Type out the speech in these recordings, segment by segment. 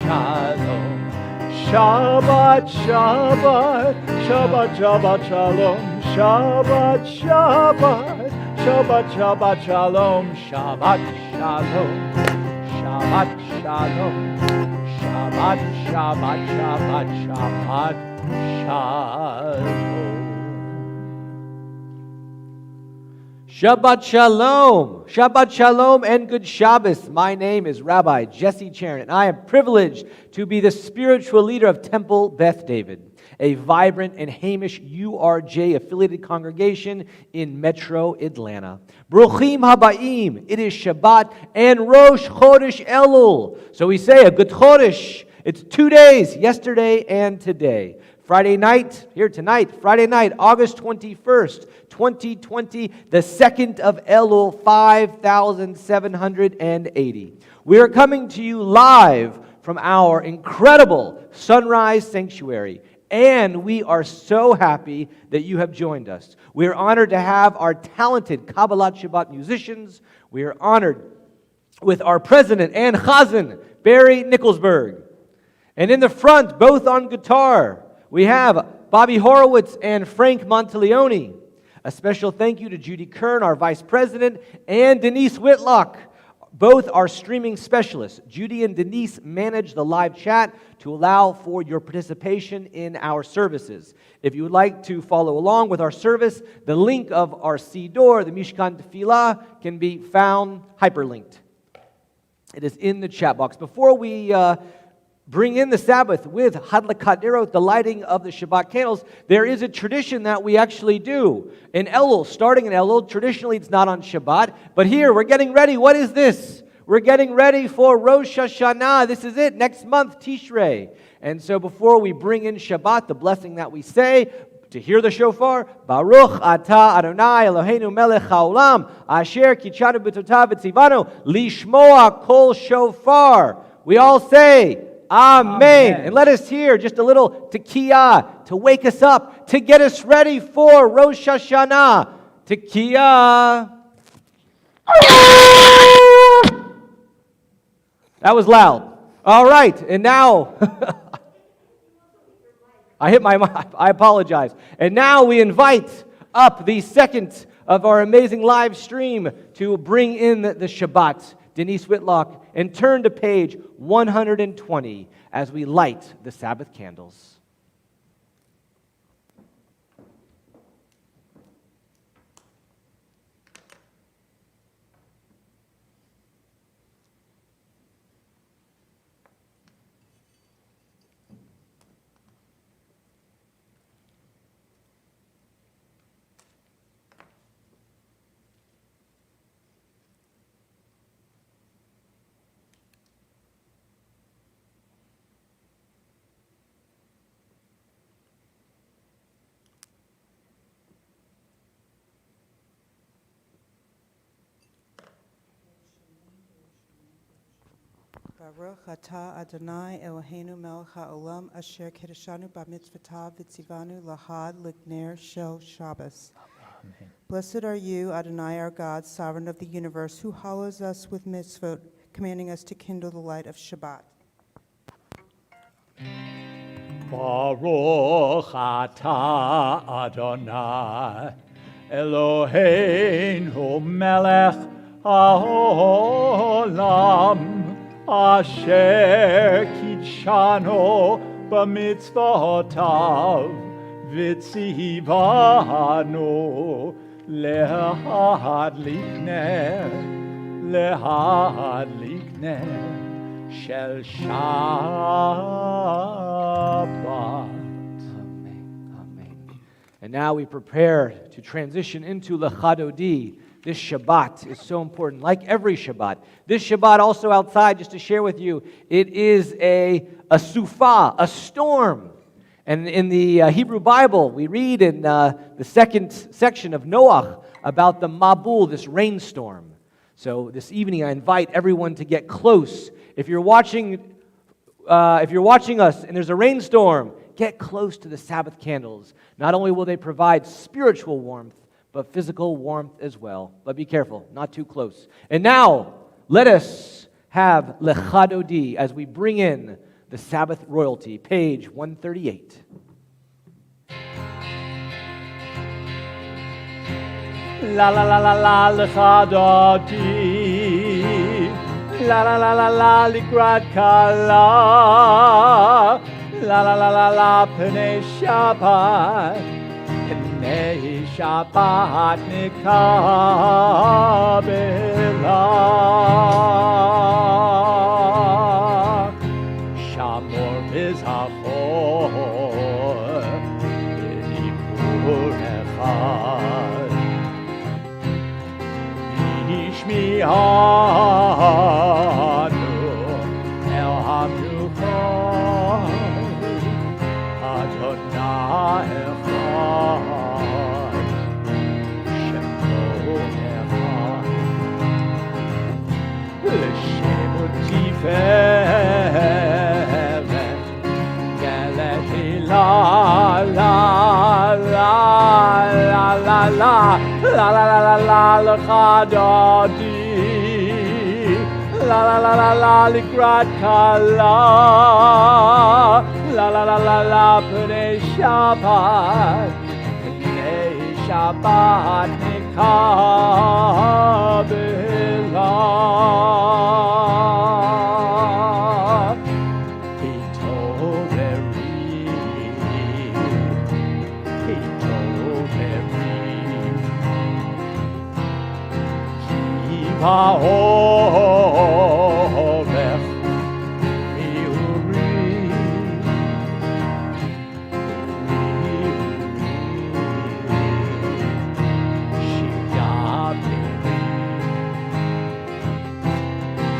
Shalom. Shabbat, Shabbat, Shabbat, Shabbat, Shalom. Shabbat, Shabbat, Shabbat, Shabbat, Shalom. Shabbat, Shalom. Shabbat, Shalom. Shabbat, Shabbat, Shabbat, Shabbat, Shalom. Shabbat Shalom. Shabbat Shalom and good Shabbos. My name is Rabbi Jesse Charon, and I am privileged to be the spiritual leader of Temple Beth David, a vibrant and Hamish URJ-affiliated congregation in Metro Atlanta. Bruchim Habaim. It is Shabbat and Rosh Chodesh Elul. So we say a good Chodesh. It's 2 days, yesterday and today. Friday night, here tonight, Friday night, August 21st, 2020, the 2nd of Elul, 5780. We are coming to you live from our incredible Sunrise Sanctuary, and we are so happy that you have joined us. We are honored to have our talented Kaballat Shabbat musicians. We are honored with our president and chazan, Barry Nicholsberg. And in the front, both on guitar, we have Bobby Horowitz and Frank Monteleone. A special thank you to Judy Kern, our vice president, and Denise Whitlock. Both are streaming specialists. Judy and Denise manage the live chat to allow for your participation in our services. If you would like to follow along with our service, the link of our Siddur, the Mishkan Tefillah, can be found hyperlinked. It is in the chat box. Before we bring in the Sabbath with Hadlakat Nerot, the lighting of the Shabbat candles, there is a tradition that we actually do. In Elul, starting in Elul, traditionally it's not on Shabbat, but here we're getting ready. What is this? We're getting ready for Rosh Hashanah. This is it, next month, Tishrei. And so before we bring in Shabbat, the blessing that we say, to hear the shofar, Baruch Atah Adonai Eloheinu Melech HaOlam, Asher Kichanu B'totav V'tzivanu, Lishmoa Kol Shofar. We all say, Amen. And let us hear just a little tekiah to wake us up, to get us ready for Rosh Hashanah. Tekiah. That was loud. All right, and now, I hit my mic. I apologize. And now we invite up the second of our amazing live stream to bring in the Shabbat, Denise Whitlock, and turn to page 120 as we light the Sabbath candles. Baruch Atah Adonai Eloheinu Melech HaOlam Asher Kedeshanu B'mitzvotav V'tzivanu Lahad L'Ner Shel Shabbos. Amen. Blessed are you, Adonai our God, sovereign of the universe, who hallows us with mitzvot, commanding us to kindle the light of Shabbat. Baruch Atah Adonai Eloheinu Melech HaOlam Asher Kitshano B'mitzvotav V'tzivanu Lehadlik ner Shel Shabbat. Amen. And now we prepare to transition into Lechadodi. This Shabbat is so important, like every Shabbat. This Shabbat also outside, just to share with you, it is a sufa, a storm. And in the Hebrew Bible, we read in the second section of Noach about the Mabul, this rainstorm. So this evening, I invite everyone to get close. If you're watching us and there's a rainstorm, get close to the Sabbath candles. Not only will they provide spiritual warmth, but physical warmth as well. But be careful, not too close. And now, let us have Lechadodi as we bring in the Sabbath Royalty, page 138. La la la la la lecha dodi, la la la la la likrat kala, la la la la la pnei Shabbat, pnei Shabbat nikabela, shamor bizachor, b'dibur echad. Shmi'anu el hamnuchai, Adonai echad, Shemo echad, L'shem u'tiferet, Gelet la la la la la la la la la la lecha dodi, la la la la la likrat kala, la la la la la pnei Shabbat, pnei Shabbat nikabela. Ha'orech mi'uri, shi'yaberi,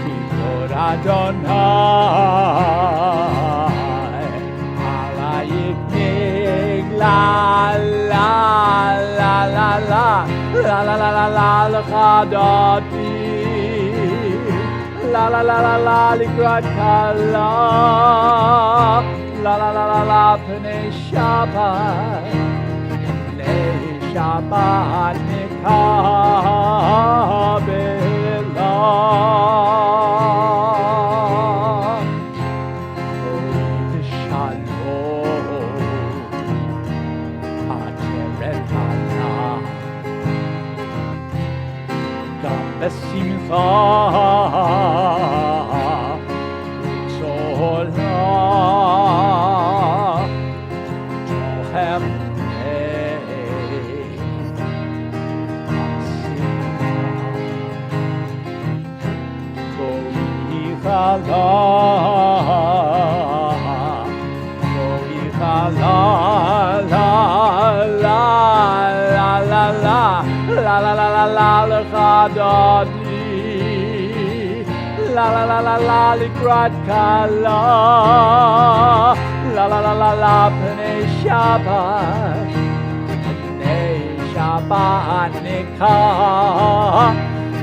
kivod Adonai, alayik nigla, la la la la, la la la la la lecha dodi, la la la la la likrat kala, la la la la la pnei Shabbat, pnei Shabbat nikabela. Oiv shalom, ateret hana, gam besimcha, la la la la la lecha dodi, la la la la la likrat kala, la la la la la pnei Shabbat, pnei Shabbat nikah,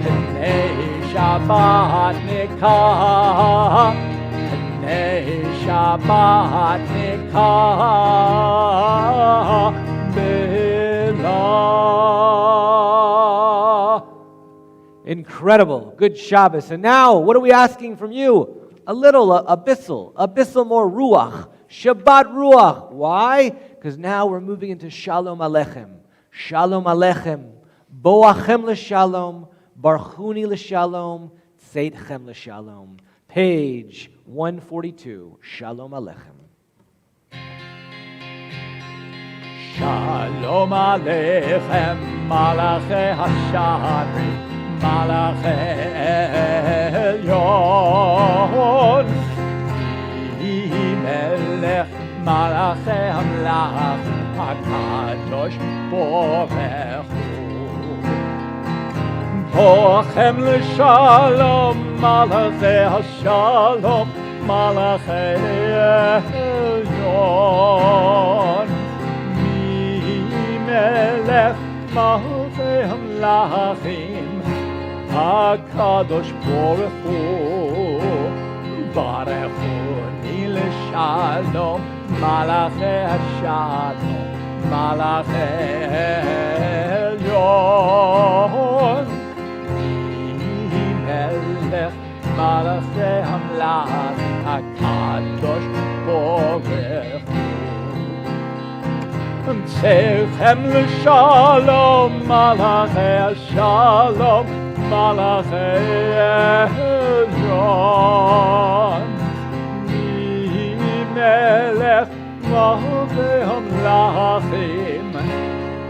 pnei Shabbat nikah, pnei Shabbat nikah bela. Incredible. Good Shabbos. And now, what are we asking from you? A little, a bissel more ruach. Shabbat ruach. Why? Because now we're moving into Shalom Aleichem. Shalom Aleichem. Boachem l'shalom. Barchuni l'shalom. Tzeitchem l'shalom. Page 142. Shalom Aleichem. Shalom Aleichem, Malachei Hasharim, Malachei Elyon, Melech Malachei Hamlach, HaKadosh Borech Hu. Boachem l'shalom, Malachei Hashalom, Malachei Elyon, Melech Malachei Hamlachim, HaKadosh Borech Hu, Barechuni l'shalom, Malachei Hashalom, Malachei Elyon, Melech Malachei Hamlachim, HaKadosh Baruch Hu. Tzechem l'shalom, Malachei Shalom, Malachei Elyon. Melech V'Hamlachim,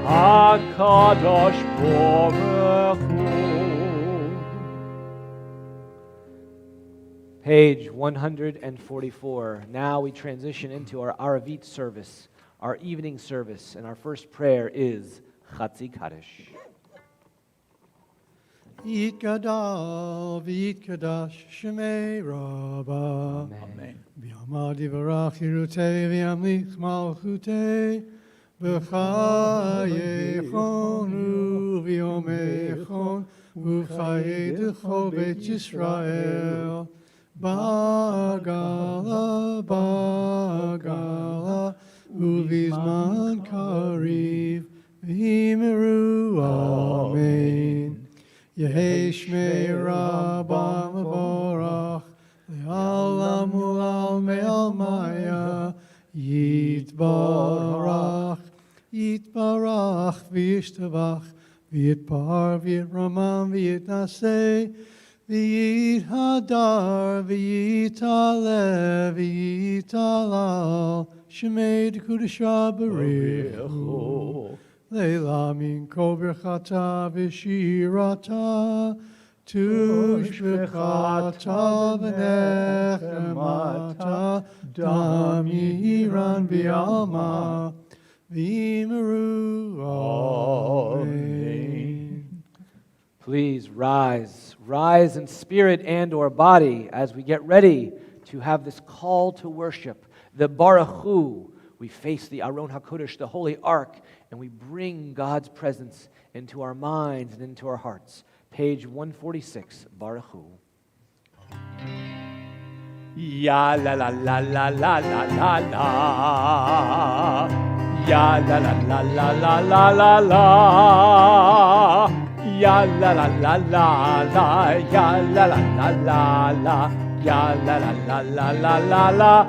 HaKadosh Baruch Hu. Page 144. Now we transition into our Aravit service, our evening service, and our first prayer is Chatzi Kaddish. Yitgadal v'yitgadash Shemei Rabbah. Amen. V'yamad yivarach Yerutei v'yamlich malchutei v'chayechonu v'yomechon v'chayei d'chol Beit Yisrael Bagala Bagala uvizman kariv v'yimeru Amen. Yehei Shmei Rabbah Mevorach Le'alam u'almei almaya Yitbarach Yitbarach v'yishtavach V'yitpar v'yitramam v'yitnaseh V'yithadar v'yitaleh v'yitalal Shemei d'Kudashah Baruch Leila min kol birchata v'shirata tushbechata v'nechemata dam yiran v'alma v'yimeru. Amen. Please rise in spirit and or body as we get ready to have this call to worship, the Baruch Hu. We face the Aron HaKodesh, the Holy Ark, and we bring God's presence into our minds and into our hearts. Page 146, Baruch Hu. Ya la la la la la la la la. Ya la la la la la la la la. Ya la la la la la. Ya la la la la la. Ya la la la la la la la.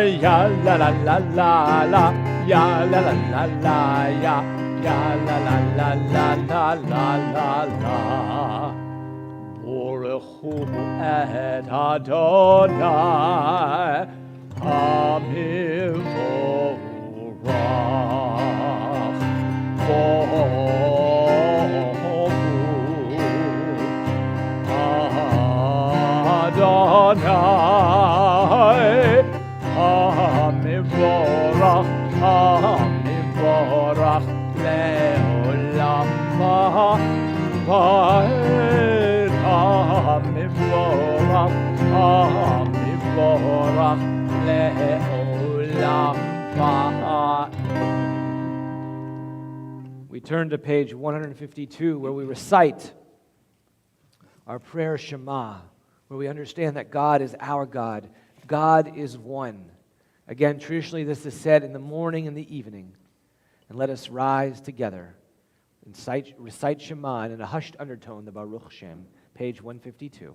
Ya la la la la la. Ya la la la la ya. Ya la la la la la la la la. Baruch Hu et Adonai Hamivorach Baruch Adonai Hamivorach Hamivorach Le'olam va'ed Hamivorach Hamivorach Le'olam va'ed. We turn to page 152 where we recite our prayer Shema, where we understand that God is our God. God is one. Again, traditionally this is said in the morning and the evening. And let us rise together and recite Shema in a hushed undertone, the Baruch Shem, page 152.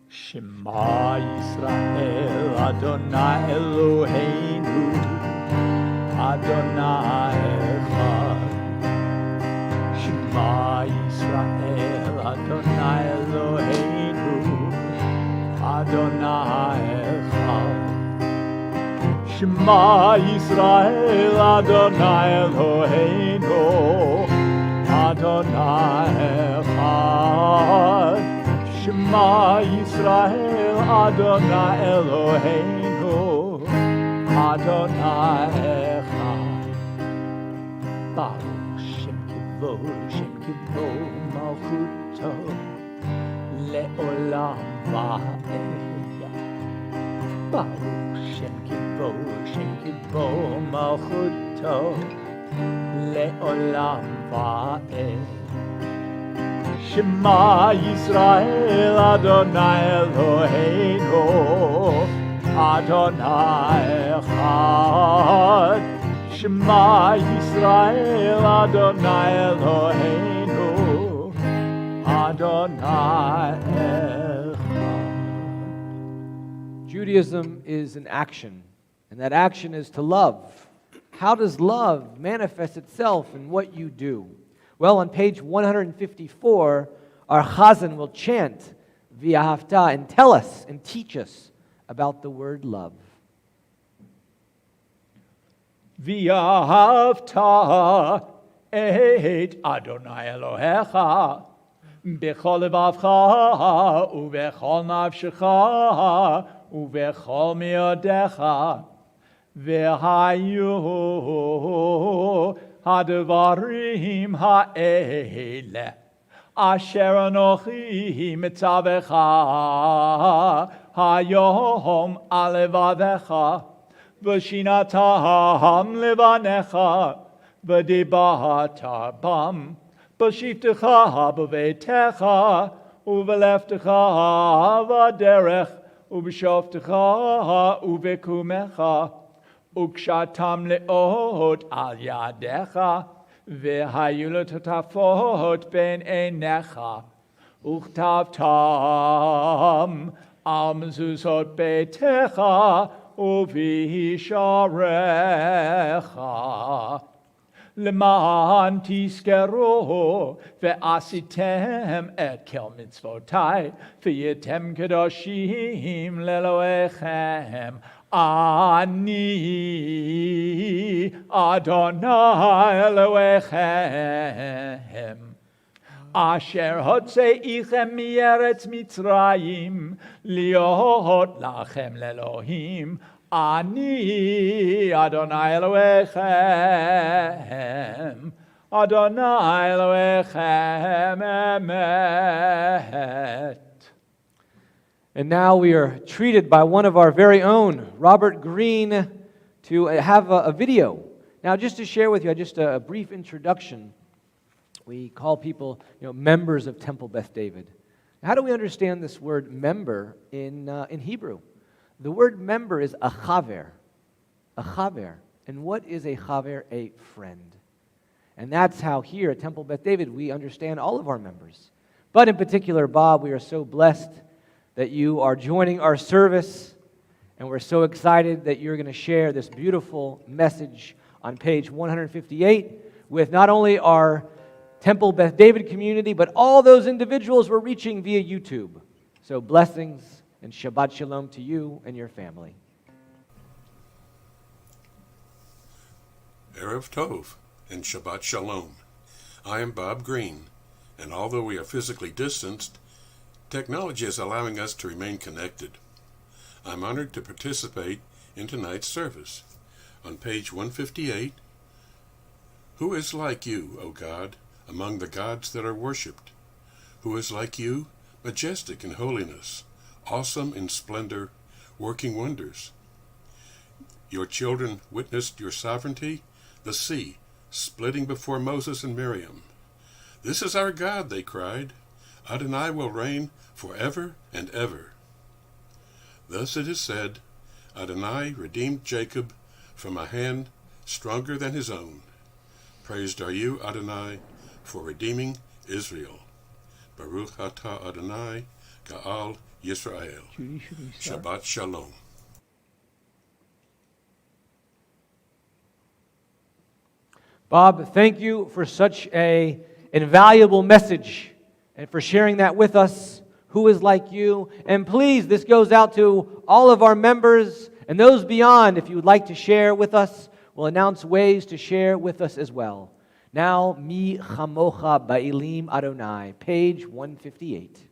Shema Yisrael Adonai Eloheinu Adonai Echad. Shema Yisrael Adonai Eloheinu Adonai Echad. Shema Yisrael Adonai Eloheinu Adonai Echad. Shema Yisrael Adonai Eloheinu Adonai Echad. Baruch Shem Kivod Malchuto Le'olam va'ed. Baruch Shem Kivod Malchuto Le'olam va'ed. Shema Yisrael Adonai Eloheinu Adonai Echad. Shema Yisrael Adonai Eloheinu Adonai Echad. Judaism is an action, and that action is to love. How does love manifest itself in what you do? Well, on page 154, our chazan will chant V'ahavta and tell us and teach us about the word love. V'ahavta et Adonai Elohecha b'chol levavcha u'b'chol nafshecha u'b'chol miodecha v'hayu hadvarim ha'ele asher anochi mitzavecha hayom alevavecha v'shinatam levanecha v'dibata bam v'shiftecha b'veitecha u'v'leftecha v'derech u'b'shoftecha u'v'kumecha u'kshatam le'ot al yadecha v'hayu l'totafot ben einecha u'chtavtam al mezuzot beitecha u'v'hisharecha למען תזכרו ועשיתם את כל מצוותיי והייתם קדושים לאלוהיכם אני אדוני אלוהיכם אשר הוצאיכם מארץ מצרים להיות לכם לאלוהים אני אדוני אלוהיכם, אדוני אלוהיכם אמת. And now we are treated by one of our very own, Robert Green, to have a video. Now, just to share with you, just a brief introduction. We call people, members of Temple Beth David. How do we understand this word member in Hebrew? The word member is a chaver. A chaver. And what is a chaver? A friend. And that's how here at Temple Beth David we understand all of our members. But in particular, Bob, we are so blessed that you are joining our service. And we're so excited that you're going to share this beautiful message on page 158 with not only our Temple Beth David community, but all those individuals we're reaching via YouTube. So blessings and Shabbat Shalom to you and your family. Erev Tov and Shabbat Shalom. I am Bob Green, and although we are physically distanced, technology is allowing us to remain connected. I'm honored to participate in tonight's service. On page 158, who is like you, O God, among the gods that are worshipped? Who is like you, majestic in holiness, awesome in splendor, working wonders? Your children witnessed your sovereignty, the sea splitting before Moses and Miriam. This is our God, they cried. Adonai will reign forever and ever. Thus it is said, Adonai redeemed Jacob from a hand stronger than his own. Praised are you, Adonai, for redeeming Israel. Baruch atah Adonai, Ga'al Yisrael. Shabbat Shalom. Bob, thank you for such an invaluable message and for sharing that with us. Who is like you? And please, this goes out to all of our members and those beyond. If you would like to share with us, we'll announce ways to share with us as well. Now, Mi Chamocha Ba'ilim Adonai, page 158.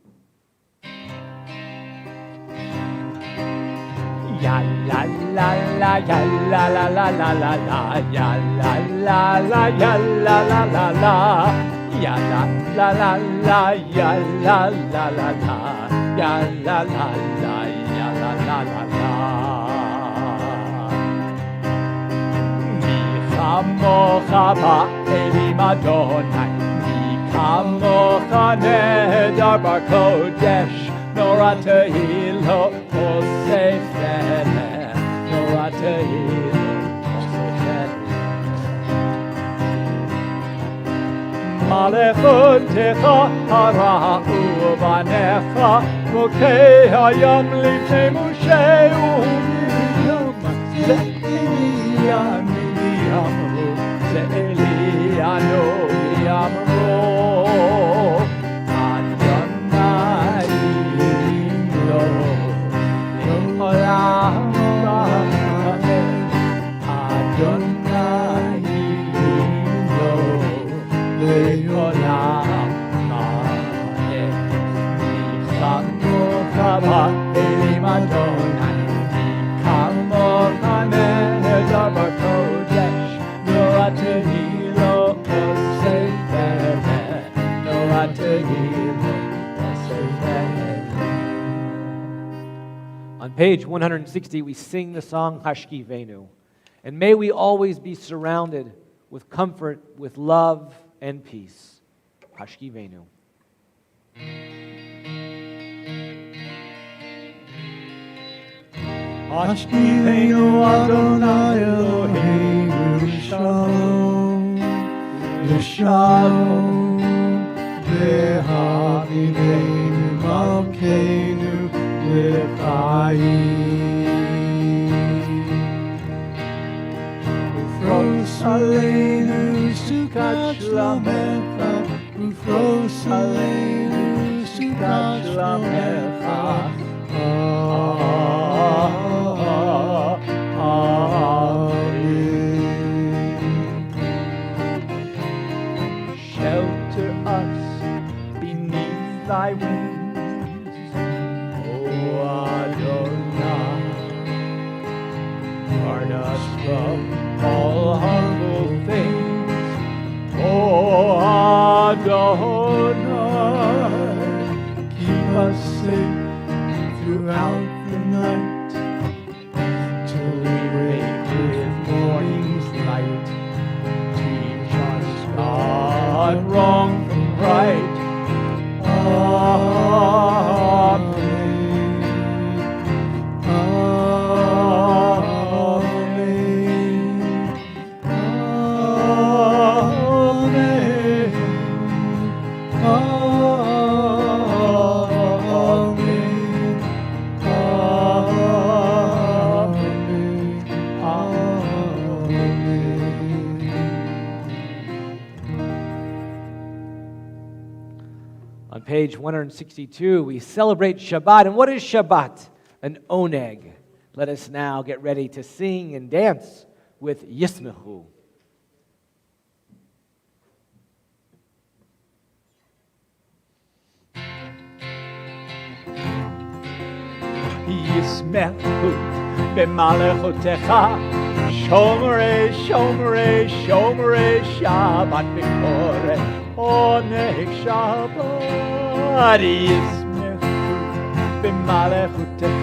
Ya la la la, ya la la la la la la, ya la la la, ya la la la la, ya la la la la, ya la la la la, ya la la la, ya la la la la. Mi chamocha ba'elim Adonai, mi chamocha nedar bar kodesh. Nora tehilo osefene, Nora tehilo osefene. במלאכותך הראו בניך מוקי הים לפני משה ומרים זה אליה אמרו זה אליה נובי אמרו אדוני לא לעולם אדוני לא לעולם כמוך באלים אדוני כמוך נהדר בקודש לא תהי לו עושה באמת לא תהי לו עושה באמת. On page 160, we sing the song Hashkivenu. And may we always be surrounded with comfort, with love, and peace. Hashkivenu. Hashkivenu Adonai Eloheinu Shalom Shalom V'havivenu Malkeinu L'chaim Ufros aleinu sukat shalamecha Ufros aleinu sukat shalamecha Shelter us beneath thy wings, O Adonai. Guard us from all harmful things, O Adonai. Keep us safe throughout the night, till we wake with morning's light. Teach us, God, wrong from right. Amen. On page 162, we celebrate Shabbat. And what is Shabbat? An oneg. Let us now get ready to sing and dance with Yismechu. ישמחו במלאכותיך, שומרי שומרי שומרי שבת בקורא עונג שבת. ישמחו במלאכותיך,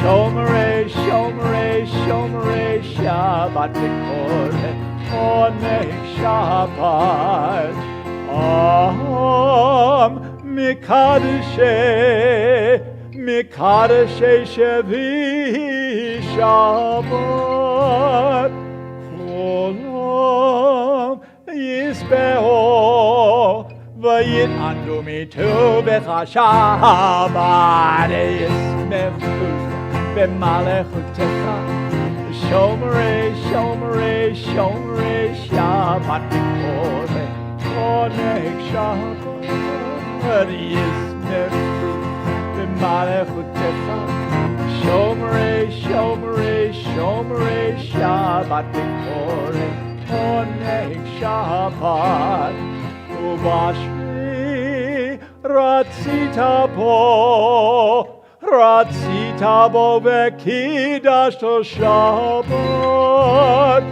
שומרי שומרי שומרי שבת בקורא עונג שבת. מקדשי שבי שבת, כולם ישבעו ויתענגו מטובך שבת. ישמחו במלאכותיך, שומרי שומרי שומרי שבת בקורא עונג שבת. ישמחו במלאכותיך, שומרי שומרי שומרי שבת בקורא עונג שבת. ובשמי רצית בו וקידשת שבת.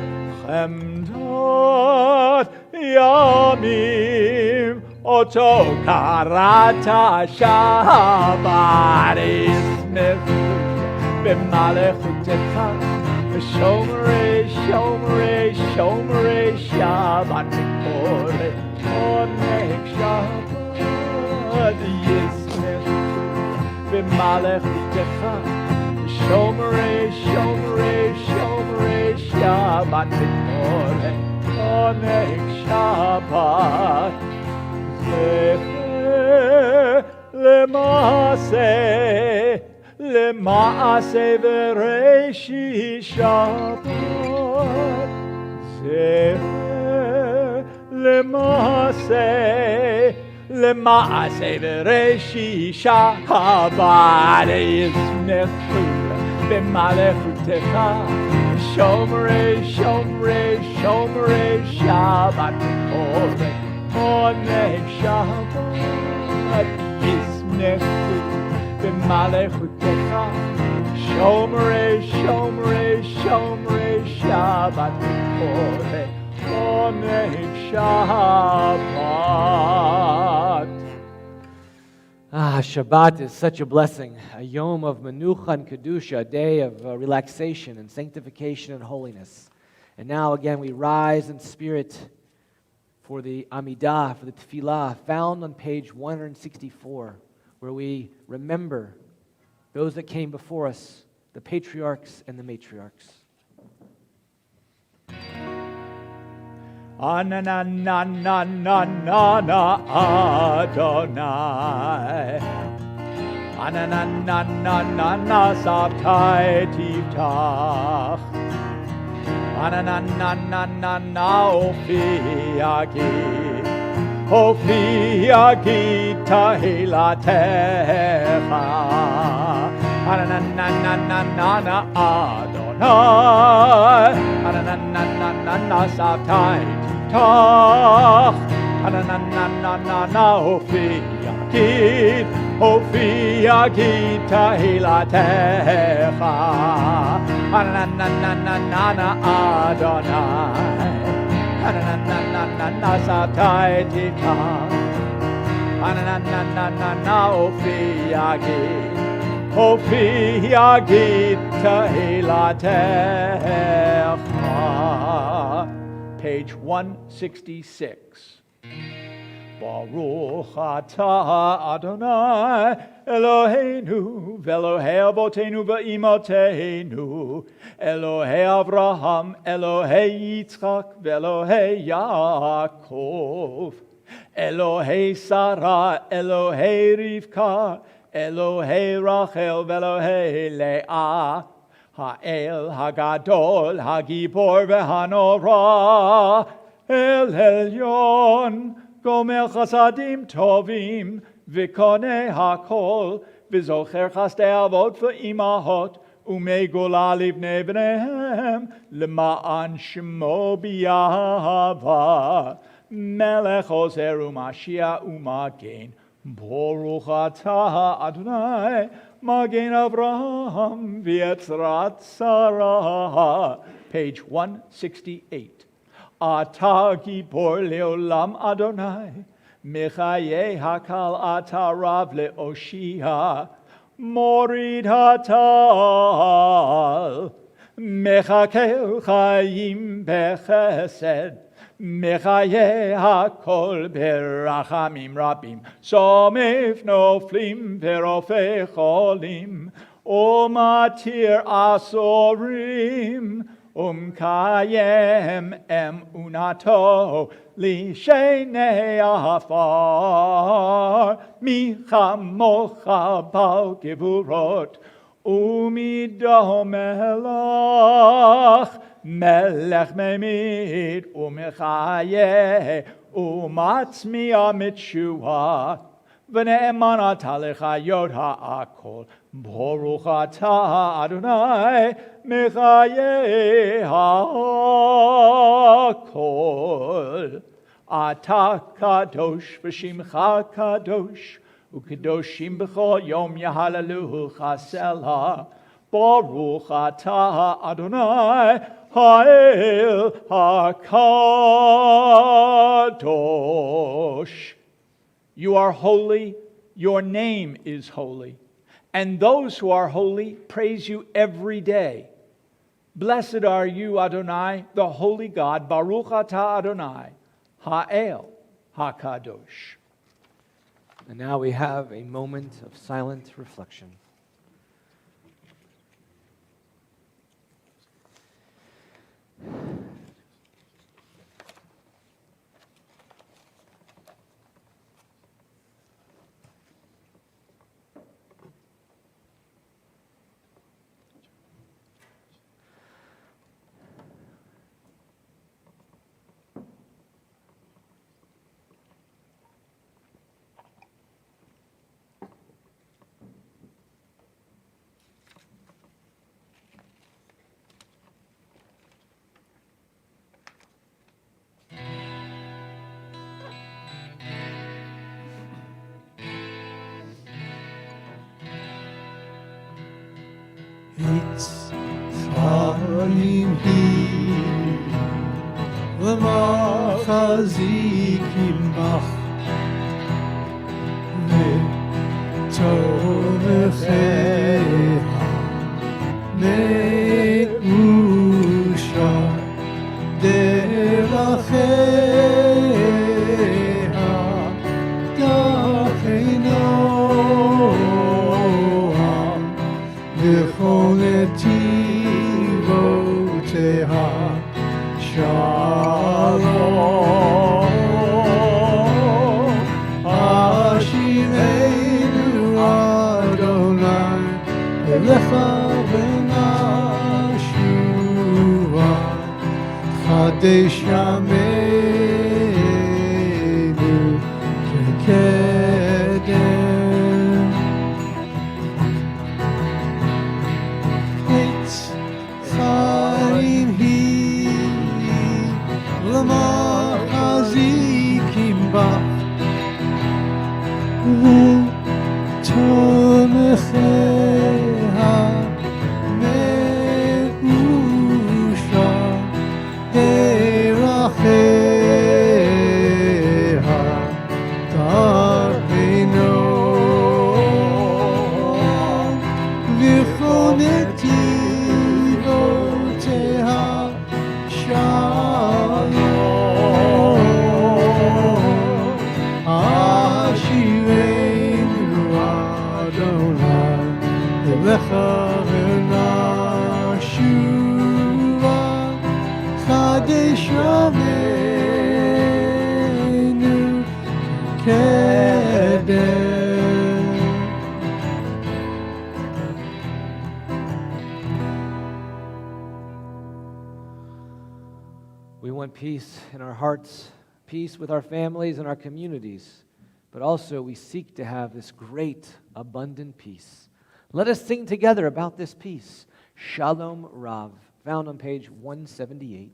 חמדת ימים אותו קראת שבת. ישמחו במלאכותיך, שומרי שומרי שומרי שבת בקורא עונג שבת. ישמחו במלאכותיך, שומרי שומרי שומרי שבת בקורא Oneg Shabbat Zecher Lema'aseh V'reishi Shabbat Zecher Lema'aseh V'reishi Shabbat Yismechu B'malechutecha Shomrei Shabbat Kore Oneg Shabbat Yismechu B'malechutecha Shomrei Shabbat Kore Oneg Shabbat. Shabbat is such a blessing, a yom of menucha and kedusha, a day of relaxation and sanctification and holiness. And now again we rise in spirit for the Amidah, for the Tefillah, found on page 164, where we remember those that came before us, the patriarchs and the matriarchs. Anananananana Adonai Anananananana Savtai Tiftach Anananananana Ofiagi Tahilatecha Anananananana Adonai Anananananana Savtai Tach, ananananana, Ofiagi Tahilatecha, ananananana, Adonai, ananananana, Savtai Tikach, ananananana, Ofiagi Tahilatecha. Page 166. Baruch atah Adonai Eloheinu v'Elohei avotenu v'imotenu Elohei Avraham Elohei Yitzchak v'Elohei Yaakov Elohei Sarah Elohei Rivka Elohei Rachel v'Elohei Leah Ha'el, Hagadol, Hagibor, Vehanora, El Elyon, Gomer Chasadim Tovim, Vikone Hakol, Vizocher Chastei Avot V'imahot, Umegola Livnei Bnehem, Lema'an Shemo B'yahava, Melech Ozer U'Mashiach U'Magen, Baruch atah Adonai, Magen Avraham v'Yetzrat Sarah. Page 168. Ata Gibor leolam Adonai, Mechaye Hakal Ata Rav le'Oshia, Morid Hatal, Mechakel Chaim bechesed, Mechaye hakol berachamim rabim, somef noflim verofei cholim, umatir asorim, kayem emunato lishenei afar, michamocha bal gevurot, umido melach, Melech memid umechaye umatzmiya mitshua v'ne'eman atalecha yod ha'akol Baruch atah Adonai mechaye ha'akol Atah kadosh v'shimcha kadosh u'kadoshim b'chol yom yahalaluhu chasela Baruch atah Adonai Ha'el HaKadosh. You are holy, your name is holy, and those who are holy praise you every day. Blessed are you, Adonai, the holy God, Baruch atah Adonai, Ha'el HaKadosh. And now we have a moment of silent reflection. It's Chaim Hi L'machazikim bach V'tovecheha Me'usha Deracheha Dachenoam V'chol netivoteha Shalom Ashirenu Adonai Elecha v'nashua Chadesh yameinu kekedem It's Chaim Hi L'machazikim bach V'tomecheha Me'usha Deracheha Darbeinoam V'chol netivoteha Shalom Ashirenu Adonai Elecha v'nashua Chadesh yameinu kedem We want peace in our hearts, peace with our families and our communities, but also we seek to have this great, abundant peace. Let us sing together about this peace. Shalom Rav, found on page 178.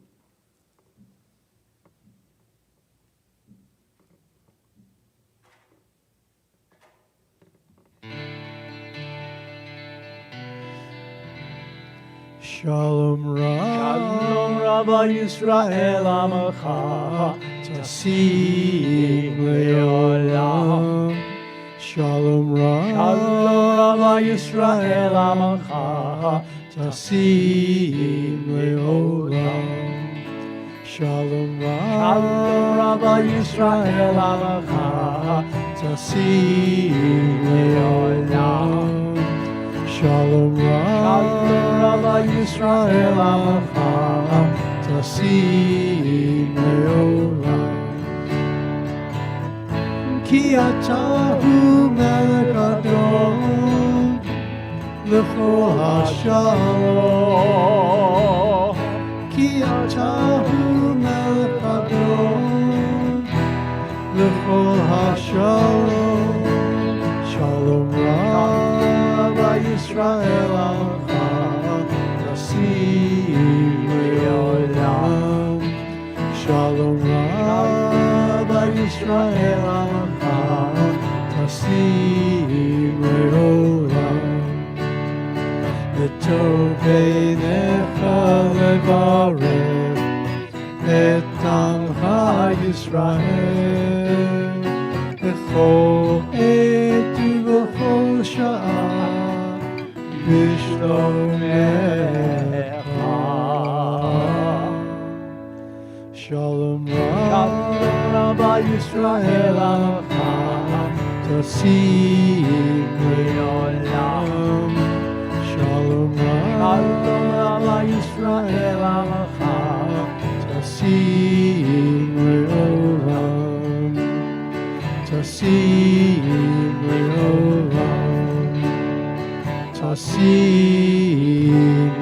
Shalom Shalom Rabba Yisrael Amacha Tasim Leolam Shalom Rabba Yisrael Amacha Tasim Leolam Shalom Rabba Yisrael Amacha Tasim Leolam Shalom Rabba Yisrael Amacha Tasim Leolam Ki atahu melech adon L'chol hashalom Ki atahu melech adon L'chol hashalom Shalom Rabba Yisrael Amacha Tasim Leolam Shalom Rabba Yisrael Amacha Tasim Leolam V'tovei necha levarech Et amcha Yisrael B'chol עת ובכל שעה בשלומך Shalom Rabba Yisrael Amacha Tasim Leolam Shalom Rabba Yisrael Amacha Tasim Leolam Tasim Leolam Tasim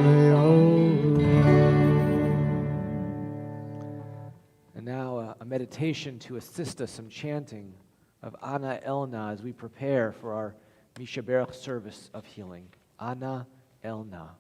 Leolam. And now a meditation to assist us in chanting of Ana Elna as we prepare for our Mishaberach service of healing. Ana Elna.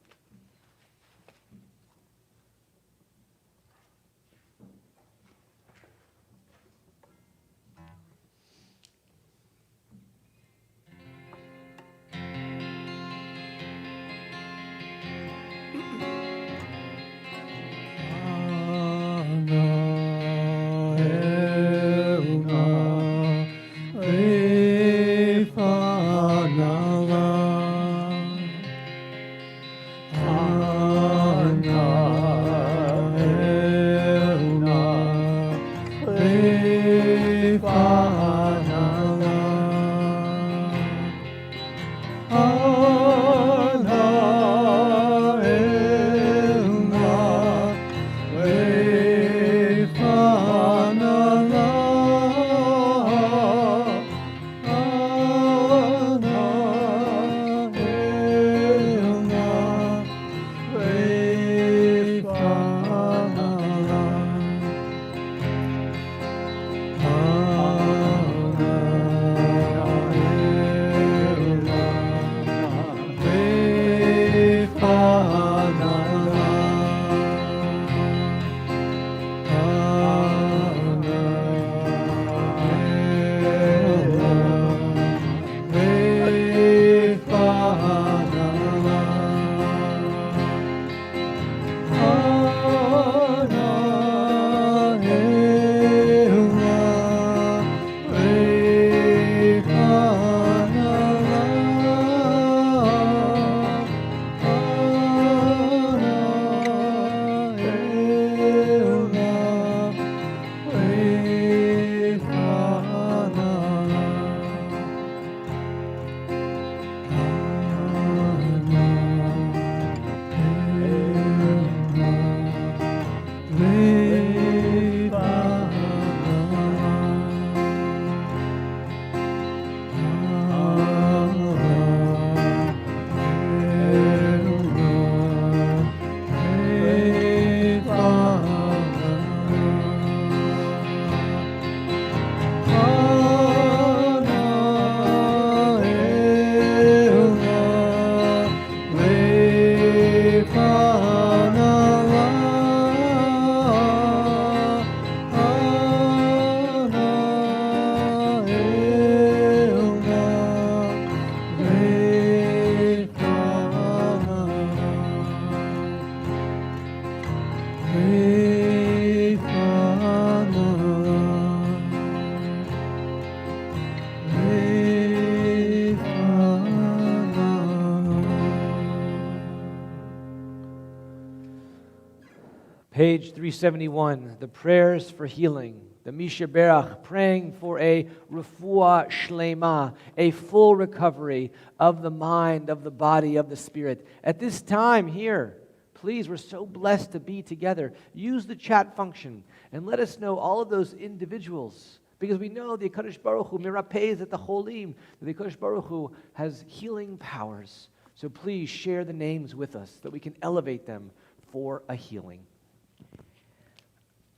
Page 371, the prayers for healing. The Misha Berach praying for a refuah shlema, a full recovery of the mind, of the body, of the spirit. At this time here, please, we're so blessed to be together. Use the chat function and let us know all of those individuals, because we know the HaKadosh Baruch Hu mirapez at the cholim, that the HaKadosh Baruch Hu has healing powers. So please share the names with us that we can elevate them for a healing.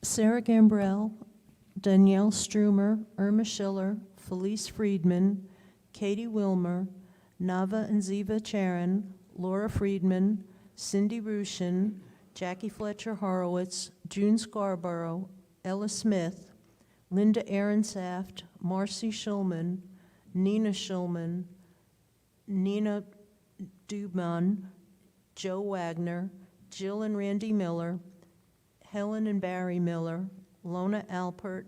Sarah Gambrell, Danielle Strumer, Irma Schiller, Felice Friedman, Katie Wilmer, Nava and Ziva Charon, Laura Friedman, Cindy Rushin, Jackie Fletcher Horowitz, June Scarborough, Ella Smith, Linda Ehrensaft, Marcy Schulman, Nina Schulman, Nina Dubman, Joe Wagner, Jill and Randy Miller, Helen and Barry Miller, Lona Alpert,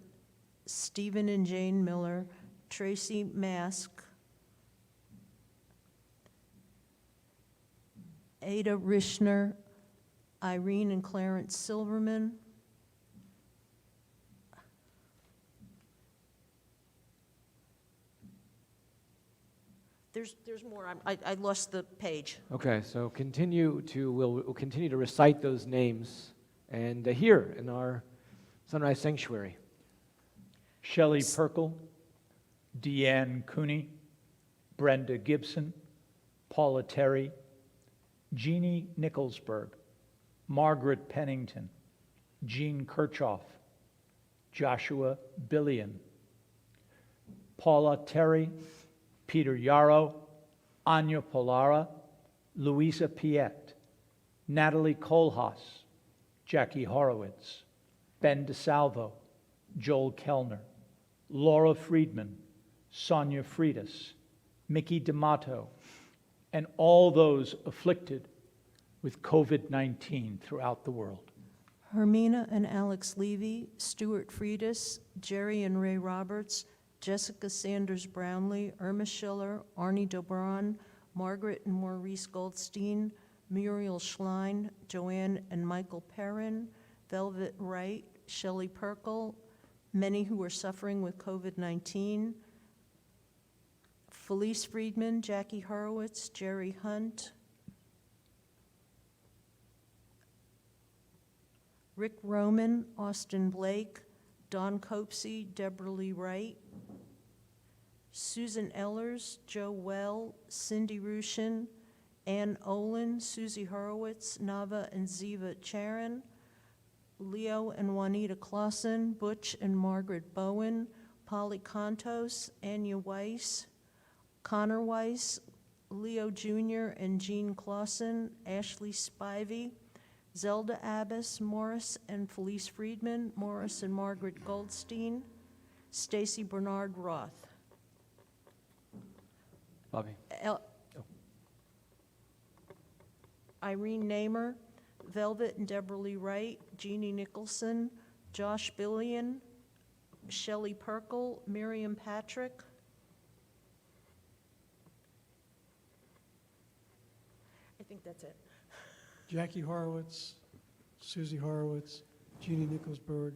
Stephen and Jane Miller, Tracy Mask, Ada Rishner, Irene and Clarence Silverman, There's more. I lost the page. Okay, so we'll continue to recite those names and here in our Sunrise Sanctuary. Shelley Perkle, Deanne Cooney, Brenda Gibson, Paula Terry, Jeannie Nicholsberg, Margaret Pennington, Jean Kirchhoff, Joshua Billion, Paula Terry, Peter Yarrow, Anya Polara, Louisa Piet, Natalie Kohlhaas, Jackie Horowitz, Ben DeSalvo, Joel Kellner, Laura Friedman, Sonia Freitas, Mickey D'Amato, and all those afflicted with COVID-19 throughout the world. Hermina and Alex Levy, Stuart Freitas, Jerry and Ray Roberts, Jessica Sanders Brownlee, Irma Schiller, Arnie Dobron, Margaret and Maurice Goldstein, Muriel Schlein, Joanne and Michael Perrin, Velvet Wright, Shelley Perkle, many who are suffering with COVID-19, Felice Friedman, Jackie Horowitz, Jerry Hunt, Rick Roman, Austin Blake, Don Copsey, Deborah Lee Wright, Susan Ellers, Joe Well, Cindy Rushin, Ann Olin, Susie Horowitz, Nava and Ziva Charon, Leo and Juanita Clausen, Butch and Margaret Bowen, Polly Contos, Anya Weiss, Connor Weiss, Leo Jr. and Jean Clausen, Ashley Spivey, Zelda Abbas, Morris and Felice Friedman, Morris and Margaret Goldstein, Stacy Bernard Roth. Bobby. Irene Namer, Velvet and Deborah Lee Wright, Jeannie Nicholson, Josh Billion, Shelley Perkle, Miriam Patrick, I think that's it. Jackie Horowitz, Susie Horowitz, Jeannie Nicholsberg,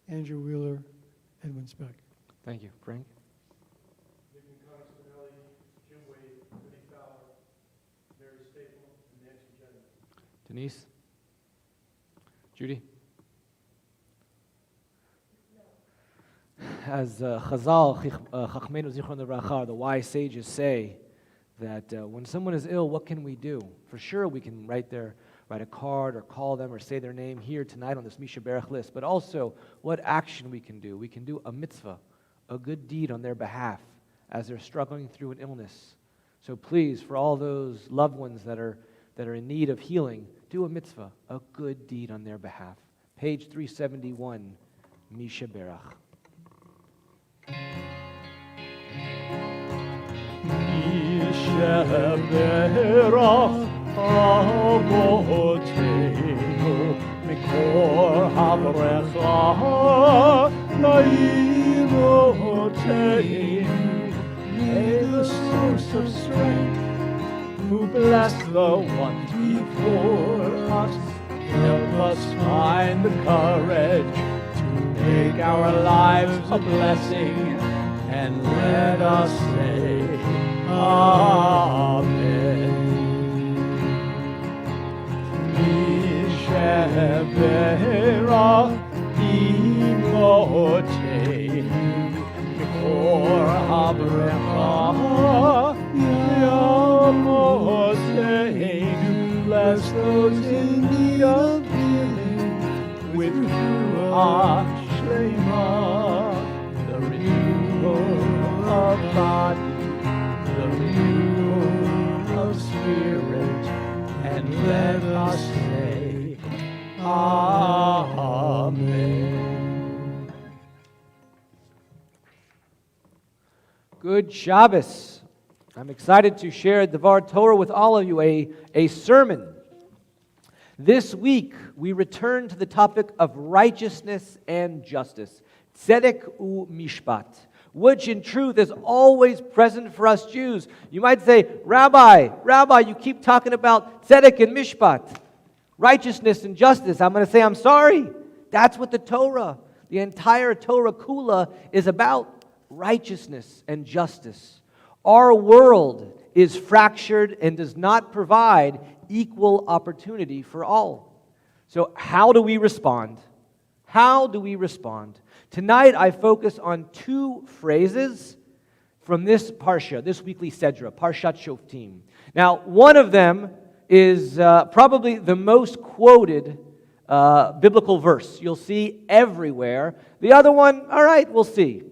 Andrew Wheeler, Edwin Speck. Thank you. Frank? Denise? Judy? As Chazal, Chachmeinu Zichron Lebracha, the wise sages say that when someone is ill, what can we do? For sure we can write a card or call them or say their name here tonight on this Misha Berach list, but also what action we can do. We can do a mitzvah, a good deed on their behalf as they're struggling through an illness. So please, for all those loved ones that are in need of healing, do a mitzvah, a good deed on their behalf. Page 371, Misha Berach. Misha Berach Avotenu Mikor Havrecha La'imotenu. May the source of strength who bless the ones before us, Help us find the courage to make our lives a blessing, and let us say Amen. Mishebera imotenu or Habrecha Yamoseinu. Bless those in need of healing with Ruach Shlema, the renewal of body, the renewal of spirit, and let us say Amen. Good Shabbos. I'm excited to share Devar Torah with all of you, a sermon. This week, we return to the topic of righteousness and justice, tzedek u mishpat, which in truth is always present for us Jews. You might say, Rabbi, you keep talking about tzedek and mishpat, righteousness and justice. I'm going to say, I'm sorry. That's what the Torah, the entire Torah Kula, is about, righteousness and justice. Our world is fractured and does not provide equal opportunity for all. So how do we respond? How do we respond? Tonight I focus on two phrases from this Parsha, this weekly Sedra, Parshat Shoftim. Now, one of them is probably the most quoted biblical verse you'll see everywhere. The other one, all right, we'll see.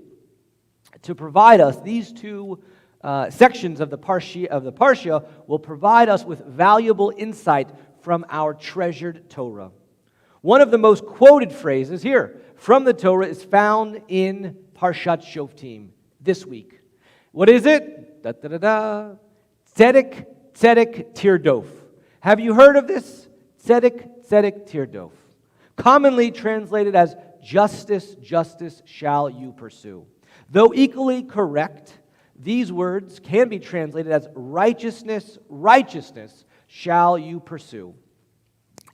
To provide us, these two sections of the Parsha will provide us with valuable insight from our treasured Torah. One of the most quoted phrases here from the Torah is found in Parshat Shoftim this week. What is it? Tzedek, tzedek tirdof. Have you heard of this? Tzedek, tzedek tirdof. Commonly translated as justice, justice shall you pursue. Though equally correct, these words can be translated as righteousness, righteousness shall you pursue.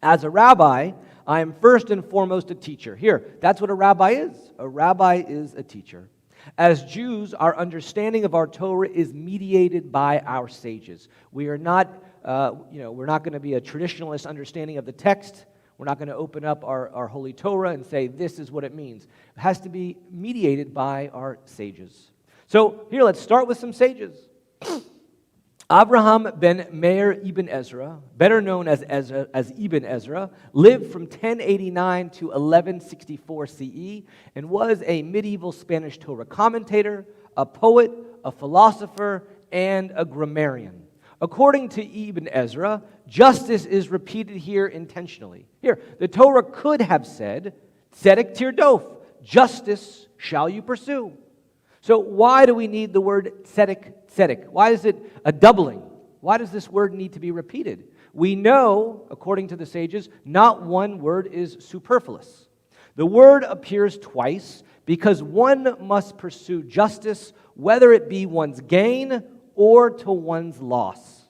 As a rabbi, I am first and foremost a teacher. Here, that's what a rabbi is. A rabbi is a teacher. As Jews, our understanding of our Torah is mediated by our sages. We are not, we're not going to be a traditionalist understanding of the text. We're not going to open up our Holy Torah and say, this is what it means. It has to be mediated by our sages. So here, let's start with some sages. Abraham ben Meir ibn Ezra, better known as Ibn Ezra, lived from 1089 to 1164 CE and was a medieval Spanish Torah commentator, a poet, a philosopher, and a grammarian. According to Ibn Ezra, justice is repeated here intentionally. Here, the Torah could have said, tzedek tirdof, justice shall you pursue. So why do we need the word tzedek, tzedek? Why is it a doubling? Why does this word need to be repeated? We know, according to the sages, not one word is superfluous. The word appears twice because one must pursue justice, whether it be one's gain or to one's loss.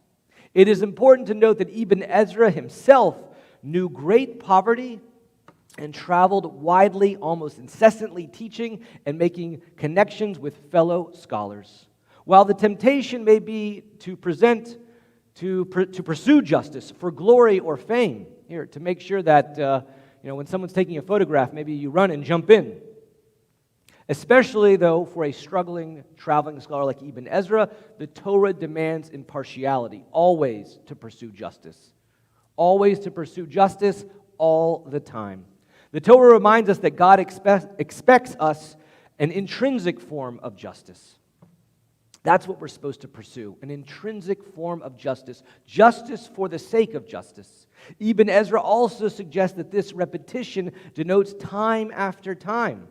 It is important to note that Ibn Ezra himself knew great poverty and traveled widely, almost incessantly teaching and making connections with fellow scholars. While the temptation may be to pursue justice for glory or fame, here, to make sure that when someone's taking a photograph, maybe you run and jump in. Especially, though, for a struggling traveling scholar like Ibn Ezra, the Torah demands impartiality, always to pursue justice. Always to pursue justice all the time. The Torah reminds us that God expects us an intrinsic form of justice. That's what we're supposed to pursue, an intrinsic form of justice, justice for the sake of justice. Ibn Ezra also suggests that this repetition denotes time after time,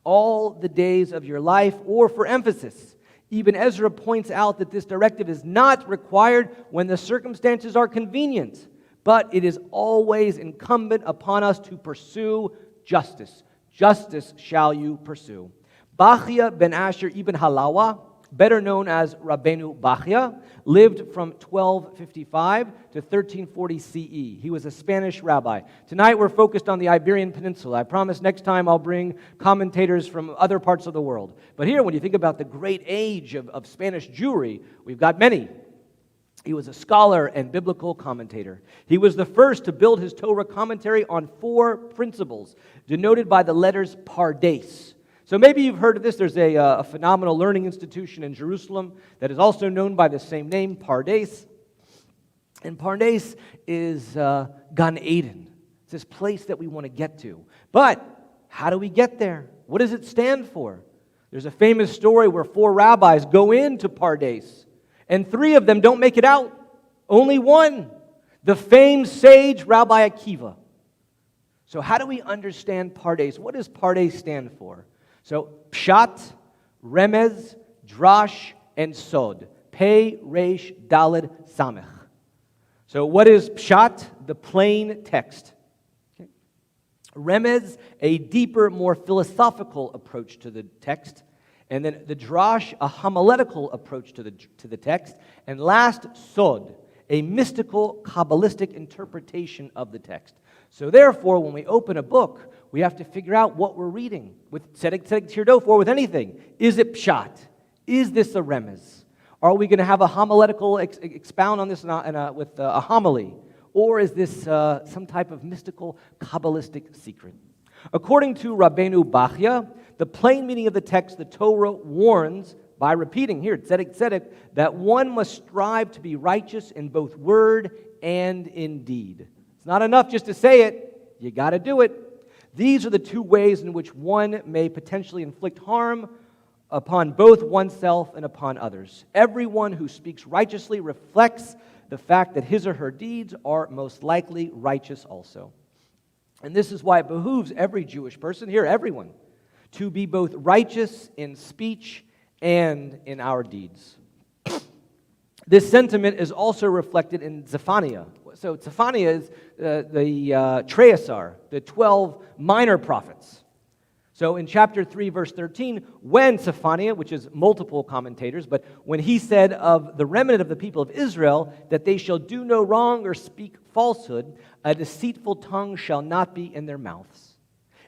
all the days of your life, or for emphasis. Ibn Ezra points out that this directive is not required when the circumstances are convenient, but it is always incumbent upon us to pursue justice. Justice shall you pursue. Bachia ben Asher ibn Halawa, better known as Rabbeinu Bachya, lived from 1255 to 1340 CE. He was a Spanish rabbi. Tonight we're focused on the Iberian Peninsula. I promise next time I'll bring commentators from other parts of the world. But here, when you think about the great age of Spanish Jewry, we've got many. He was a scholar and biblical commentator. He was the first to build his Torah commentary on 4 principles, denoted by the letters Pardes. So maybe you've heard of this. There's a phenomenal learning institution in Jerusalem that is also known by the same name, Pardes. And Pardes is Gan Eden. It's this place that we want to get to. But how do we get there? What does it stand for? There's a famous story where 4 rabbis go into Pardes, and 3 of them don't make it out. Only one, the famed sage Rabbi Akiva. So how do we understand Pardes? What does Pardes stand for? So Pshat, Remez, Drash, and Sod. Pei, Resh, Daled, Samech. So what is Pshat? The plain text. Okay. Remez, a deeper, more philosophical approach to the text. And then the Drash, a homiletical approach to the text. And last, Sod, a mystical, Kabbalistic interpretation of the text. So therefore, when we open a book, we have to figure out what we're reading. With Tzedek Tirdov, or with anything. Is it Pshat? Is this a Remez? Are we going to have a homiletical expound on this with a homily? Or is this some type of mystical, Kabbalistic secret? According to Rabbeinu Bachya, the plain meaning of the text, the Torah warns, by repeating here, tzedek, that one must strive to be righteous in both word and in deed. It's not enough just to say it, you got to do it. These are the 2 ways in which one may potentially inflict harm upon both oneself and upon others. Everyone who speaks righteously reflects the fact that his or her deeds are most likely righteous also. And this is why it behooves every Jewish person, here, everyone, to be both righteous in speech and in our deeds. This sentiment is also reflected in Zephaniah. So Zephaniah is the Treasar, the 12 minor prophets. So in chapter 3, verse 13, when Zephaniah, which is multiple commentators, but when he said of the remnant of the people of Israel that they shall do no wrong or speak falsehood, a deceitful tongue shall not be in their mouths.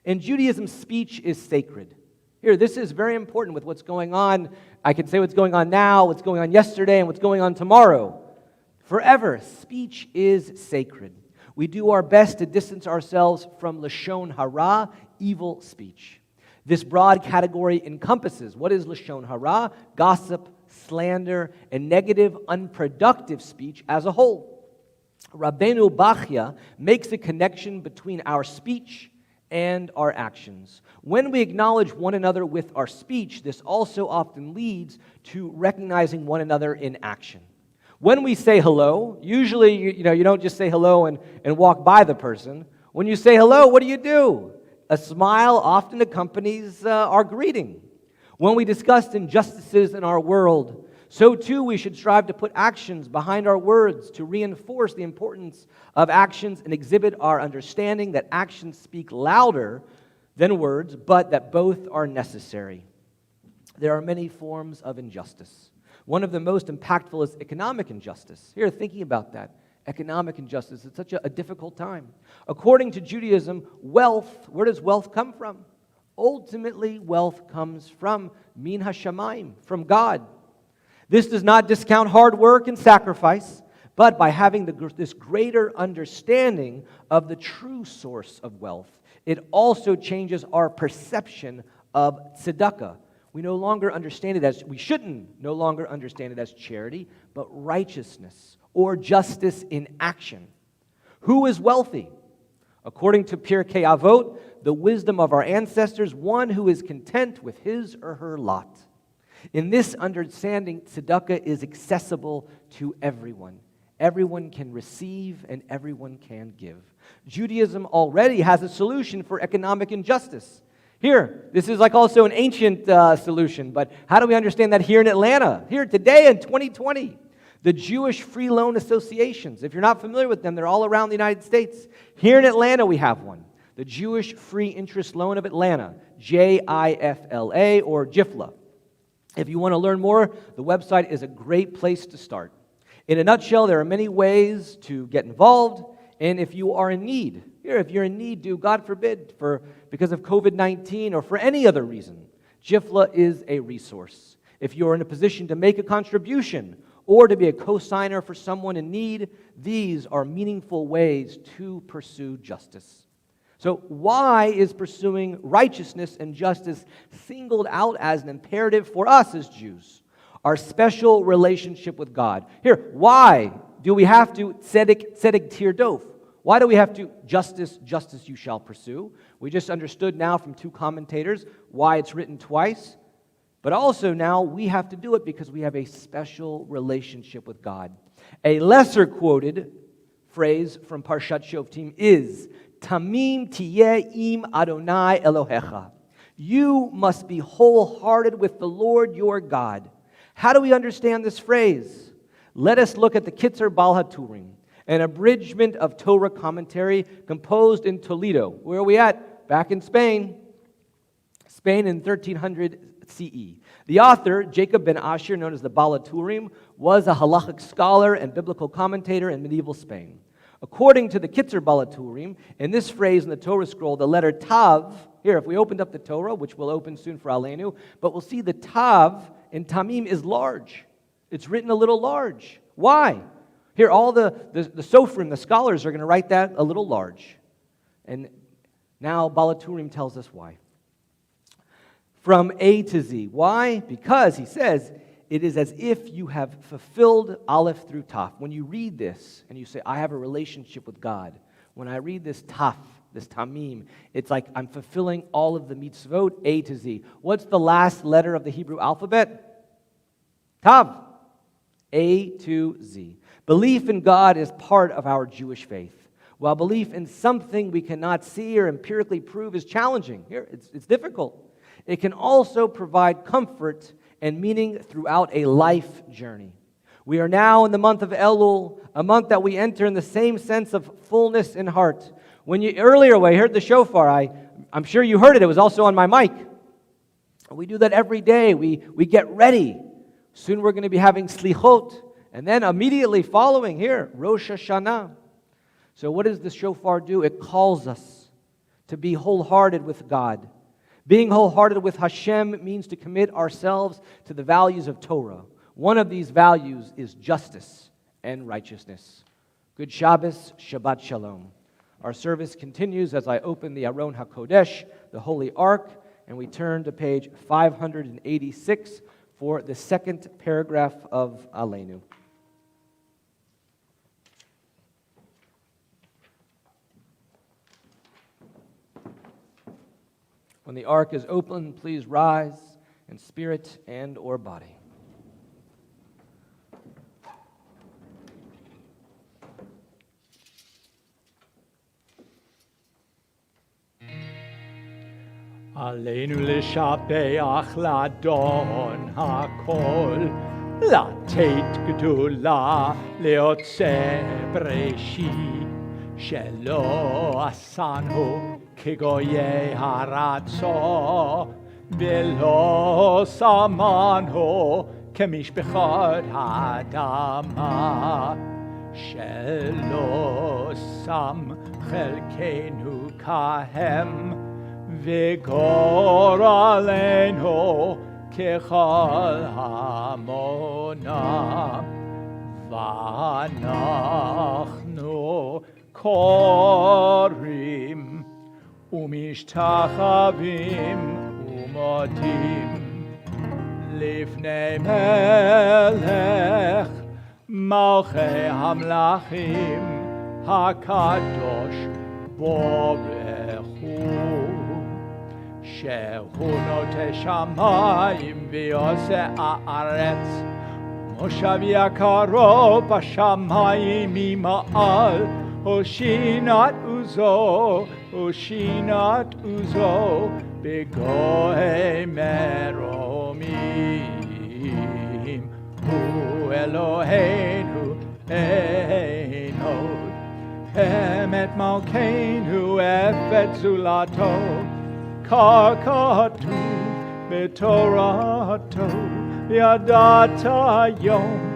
In Judaism, speech is sacred. Here, this is very important with what's going on. I can say what's going on now, what's going on yesterday, and what's going on tomorrow. Forever, speech is sacred. We do our best to distance ourselves from Lashon Hara, evil speech. This broad category encompasses what is Lashon Hara, gossip, slander, and negative, unproductive speech as a whole. Rabbeinu Bachya makes a connection between our speech and our actions. When we acknowledge one another with our speech, this also often leads to recognizing one another in action. When we say hello, usually you don't just say hello and walk by the person. When you say hello, what do? A smile often accompanies our greeting. When we discuss injustices in our world, so too we should strive to put actions behind our words to reinforce the importance of actions and exhibit our understanding that actions speak louder than words, but that both are necessary. There are many forms of injustice. One of the most impactful is economic injustice. Here, thinking about that, economic injustice, it's such a difficult time. According to Judaism, wealth, where does wealth come from? Ultimately, wealth comes from min hashamayim, from God. This does not discount hard work and sacrifice, but by having this greater understanding of the true source of wealth, it also changes our perception of tzedakah. We no longer understand it as, we shouldn't no longer understand it as charity, but righteousness or justice in action. Who is wealthy? According to Pirkei Avot, the wisdom of our ancestors, one who is content with his or her lot. In this understanding, tzedakah is accessible to everyone. Everyone can receive and everyone can give. Judaism already has a solution for economic injustice. Here, this is like also an ancient solution, but how do we understand that here in Atlanta? Here today in 2020, the Jewish Free Loan Associations. If you're not familiar with them, they're all around the United States. Here in Atlanta, we have one. The Jewish Free Interest Loan of Atlanta, JIFLA or JIFLA. If you want to learn more, the website is a great place to start. In a nutshell, there are many ways to get involved, and if you are in need, if you're in need due, God forbid, because of COVID-19 or for any other reason, JIFLA is a resource. If you're in a position to make a contribution or to be a co-signer for someone in need, these are meaningful ways to pursue justice. So why is pursuing righteousness and justice singled out as an imperative for us as Jews? Our special relationship with God. Here, why do we have to tzedek tirdof? Why do we have to justice you shall pursue? We just understood now from two commentators why it's written twice. But also now we have to do it because we have a special relationship with God. A lesser quoted phrase from Parshat Shoftim is, Tamim tiyeh im Adonai Elohecha. You must be wholehearted with the Lord your God. How do we understand this phrase? Let us look at the Kitzer Bal HaTurim, an abridgment of Torah commentary composed in Toledo. Where are we at? Back in Spain. Spain in 1300 CE. The author, Jacob ben Asher, known as the Bal HaTurim, was a halachic scholar and biblical commentator in medieval Spain. According to the Kitzer Bal HaTurim, in this phrase in the Torah scroll, the letter Tav, here, if we opened up the Torah, which we'll open soon for Aleinu, but we'll see the Tav in Tamim is large. It's written a little large. Why? Here, all the Sofrim, the scholars, are going to write that a little large. And now Bal HaTurim tells us why. From A to Z. Why? Because, he says, it is as if you have fulfilled Aleph through Taf. When you read this and you say, I have a relationship with God, when I read this Taf, this Tamim, it's like I'm fulfilling all of the mitzvot, A to Z. What's the last letter of the Hebrew alphabet? Tav. A to Z. Belief in God is part of our Jewish faith. While belief in something we cannot see or empirically prove is challenging, here it's difficult, it can also provide comfort and meaning throughout a life journey. We are now in the month of Elul, a month that we enter in the same sense of fullness in heart. When you earlier when I heard the shofar, I'm sure you heard it. It was also on my mic. We do that every day. We get ready. Soon we're going to be having slichot, and then immediately following here, Rosh Hashanah. So what does the shofar do? It calls us to be wholehearted with God. Being wholehearted with Hashem means to commit ourselves to the values of Torah. One of these values is justice and righteousness. Good Shabbos, Shabbat Shalom. Our service continues as I open the Aron HaKodesh, the Holy Ark, and we turn to page 586 for the second paragraph of Aleinu. When the ark is open, please rise in spirit and or body. עלינו לשבח לאדון הכל, לתת גדולה ליוצא בראשית, שלא עשנו כגויי הארצו, ולא שמנו כמשפחות האדמה, שלא שם חלקנו כהם, וגורלנו ככל המונה, ואנחנו קוראים ומשתחווים ומודים לפני מלך מלכי המלכים הקדוש ברך הוא, שהוא נוטה שמיים ועושה הארץ, מושב יקרו בשמיים ממעל, הושינת עוזו, הושינת עוזו, בגוהי מרומים. הוא אלוהינו אין עוד, אמת מלכנו עבד זולתו, כך כתוב בתורתו, Yadata yom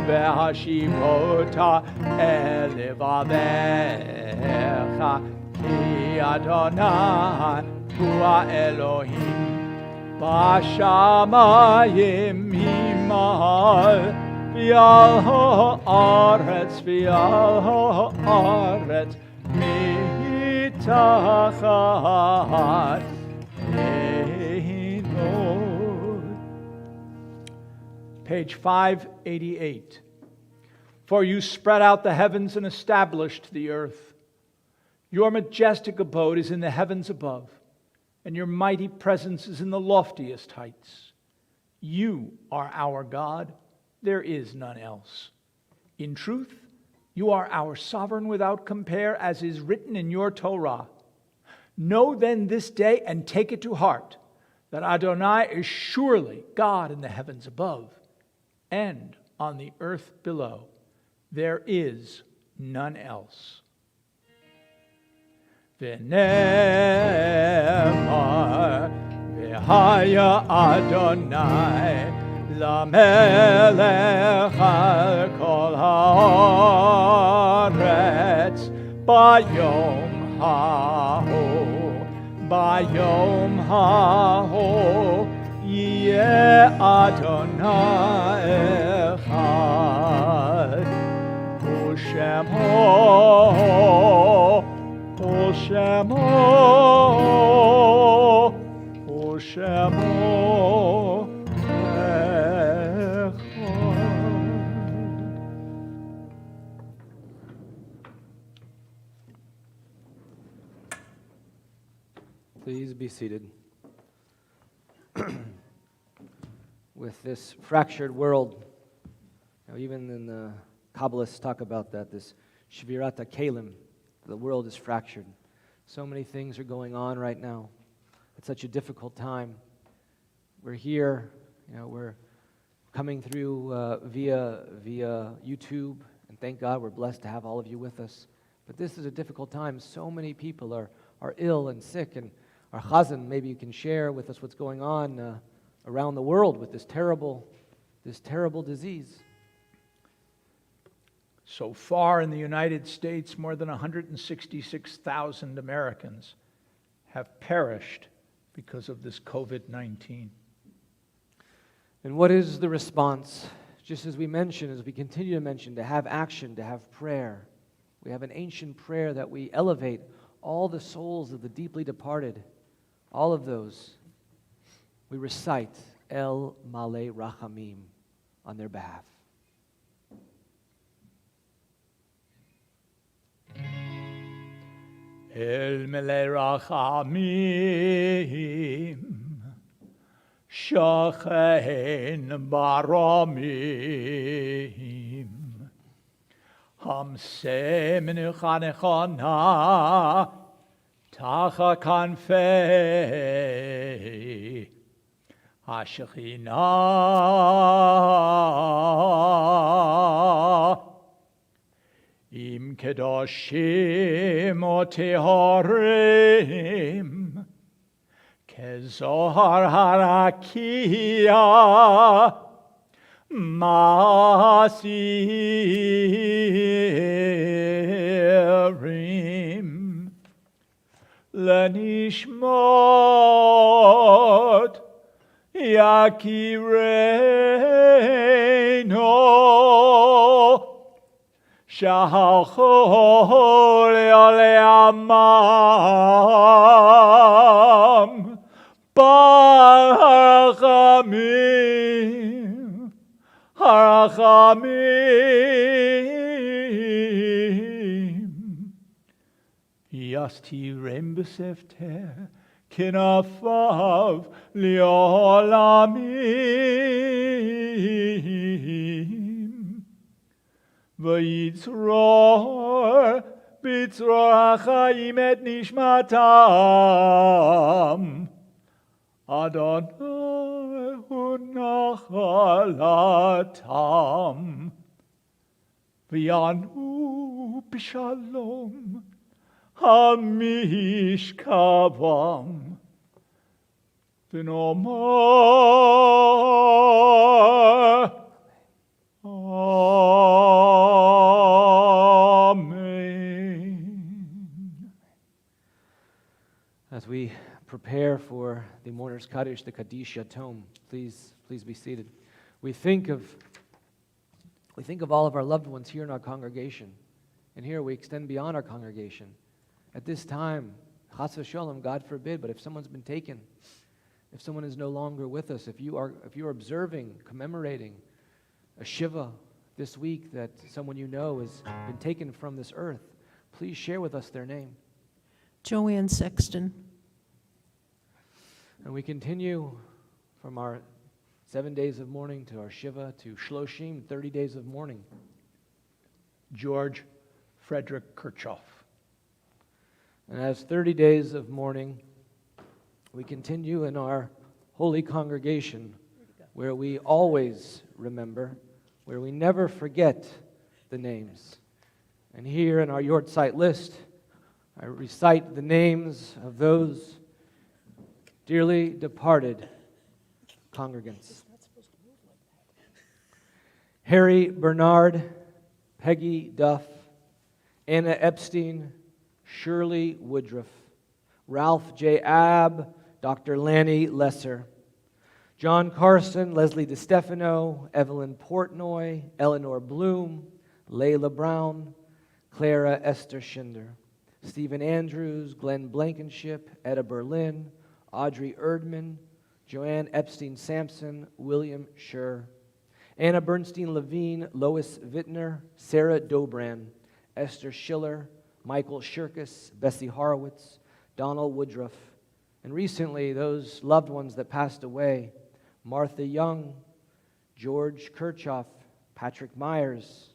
v'hashivota elevavecha ki Adonai hu Elohim b'shamayim himal v'al ha'aretz mitachat Page 588. For you spread out the heavens and established the earth. Your majestic abode is in the heavens above, and your mighty presence is in the loftiest heights. You are our God, there is none else. In truth, you are our sovereign without compare, as is written in your Torah. Know then this day and take it to heart, that Adonai is surely God in the heavens above, and on the earth below. There is none else. V'nemar v'haya Adonai lamelech al kol haaretz bayom haho Yeh Adonai echad U'shemo echad. Please be seated. With this fractured world, even in the Kabbalists talk about that, this Shvirat HaKelim, the world is fractured. So many things are going on right now. It's such a difficult time. We're here, we're coming through via YouTube, and thank God we're blessed to have all of you with us. But this is a difficult time. So many people are ill and sick, and our Chazan, maybe you can share with us what's going on around the world with this terrible disease. So far in the United States, more than 166,000 Americans have perished because of this COVID-19. And what is the response? Just as we mentioned, as we continue to mention, to have action, to have prayer. We have an ancient prayer that we elevate all the souls of the deeply departed, all of those. We recite El Malei Rachamim on their behalf. El Malei Rachamim Shachen Baramim Hamse Menechanechana Tacha Kanfei HaShekhinah Im Kedoshim Otehorim Kezohar Harakia Masirim Lenishmot Yakireino Shahachol Le'amam Harachamim Yastirem b'sefter Kinafav Li'olamim V'yitzror b'tzror ha'chaim et nishmatam Adonai hu nachalatam V'yanu b'shalom ha'mishkavam no more. Amen. As we prepare for the Mourner's Kaddish, the Kaddish Yatom, please be seated. We think of all of our loved ones here in our congregation, and here we extend beyond our congregation. At this time, chas v'sholom, God forbid, but if someone's been taken, if someone is no longer with us, if you are observing, commemorating a shiva this week that someone you know has been taken from this earth, please share with us their name. Joanne Sexton. And we continue from our 7 days of mourning to our Shiva to Shloshim, 30 days of mourning. George Frederick Kirchhoff. And as 30 days of mourning, we continue in our holy congregation where we always remember, where we never forget the names. And here in our Yortzeit list, I recite the names of those dearly departed congregants. Harry Bernard, Peggy Duff, Anna Epstein, Shirley Woodruff, Ralph J. Abb, Dr. Lanny Lesser, John Carson, Leslie DeStefano, Evelyn Portnoy, Eleanor Bloom, Layla Brown, Clara Esther Schinder, Stephen Andrews, Glenn Blankenship, Etta Berlin, Audrey Erdman, Joanne Epstein-Sampson, William Scher, Anna Bernstein-Levine, Lois Wittner, Sarah Dobran, Esther Schiller, Michael Shirkus, Bessie Horowitz, Donald Woodruff, and recently those loved ones that passed away, Martha Young, George Kirchhoff, Patrick Myers,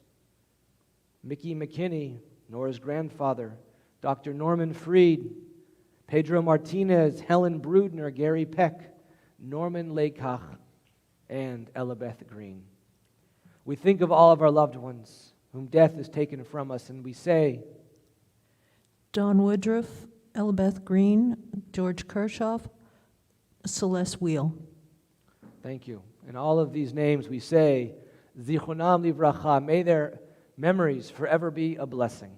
Mickey McKinney, Nora's grandfather, Dr. Norman Freed, Pedro Martinez, Helen Brudner, Gary Peck, Norman Leikach, and Elabeth Green. We think of all of our loved ones whom death has taken from us, and we say, Don Woodruff, Elabeth Green, George Kirchhoff, Celeste Wheel. thank you. And all of these names we say, Zichronam Livracha, may their memories forever be a blessing.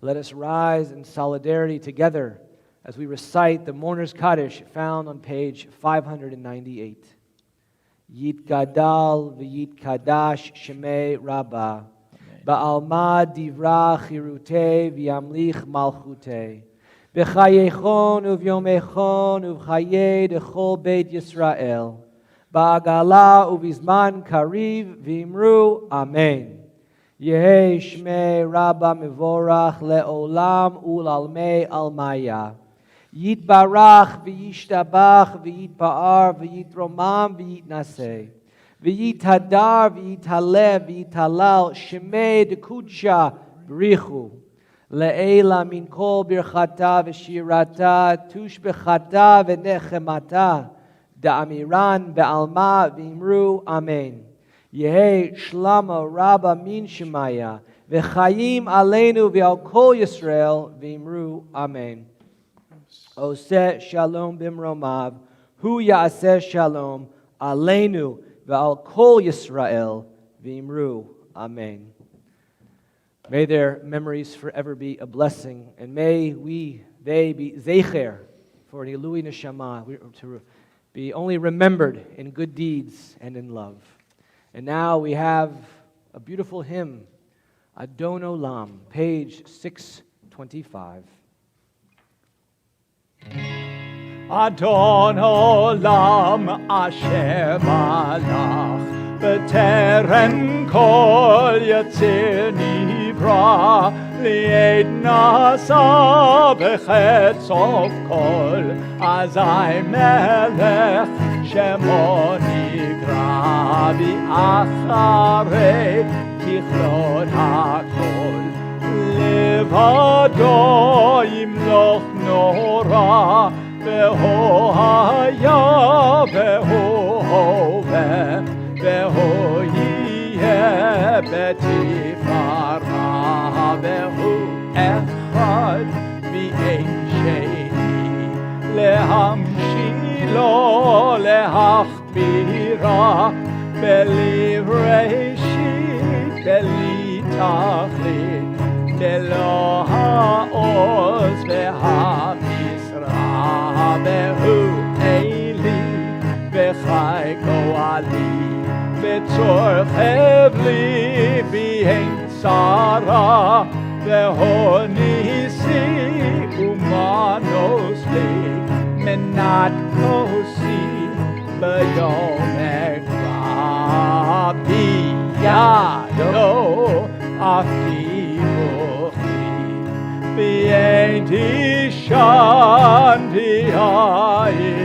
Let us rise in solidarity together as we recite the Mourner's Kaddish found on page 598. Yitgadal v'yitkadash shemei Rabbah, ba'alma divra chirutei v'yamlich malchutei, b'chayechon uv'yomechon uv'chayei dechol beit Yisrael, ba'agala uv'izman kariv v'imru Amen. Yehi shmei Rabbah mevorach le'olam u'lalmei almaya. Yitbarach v'yishtabach v'yitba'ar v'yitromam v'yitnaseh v'yithadar v'yithalev v'yithalal shemei dekudsha b'richu le'ela min kol birchata v'shirata tushbechata v'nechemata da'amiran be'alma v'imru Amen. Yehi shlama Rabba min shemaya v'chayim aleinu v'al kol Yisrael v'imru Amen. Oseh shalom bimromav, hu ya'aseh shalom, aleinu v'al kol Yisrael v'imru Amen. May their memories forever be a blessing, and may they be zecher for an ilui neshama, to be only remembered in good deeds and in love. And now we have a beautiful hymn, Adon Olam, page 625. Adon Olam Asher Malach B'terem Kol Yatzir Nivra Li'ed Nasa B'chetz of Kol Azai Melech Shemo Nigra B'acharei Kichlot HaKol Levado Yimloch Nora Veho haya, veho hove, veho yeh betifara, veho echad v'ein sheni, lehamshir ולא להחמירה, בלי ראשית, בלי תכלית, ללא העוז והמשרה, והוא אלי וחי גואלי, וצור חבלי בהן צרה, והוא ניסי ומנוס לי, מנת כוסי ביום אקרא, בידו אחיבוכי, ואין תשענתי העירה,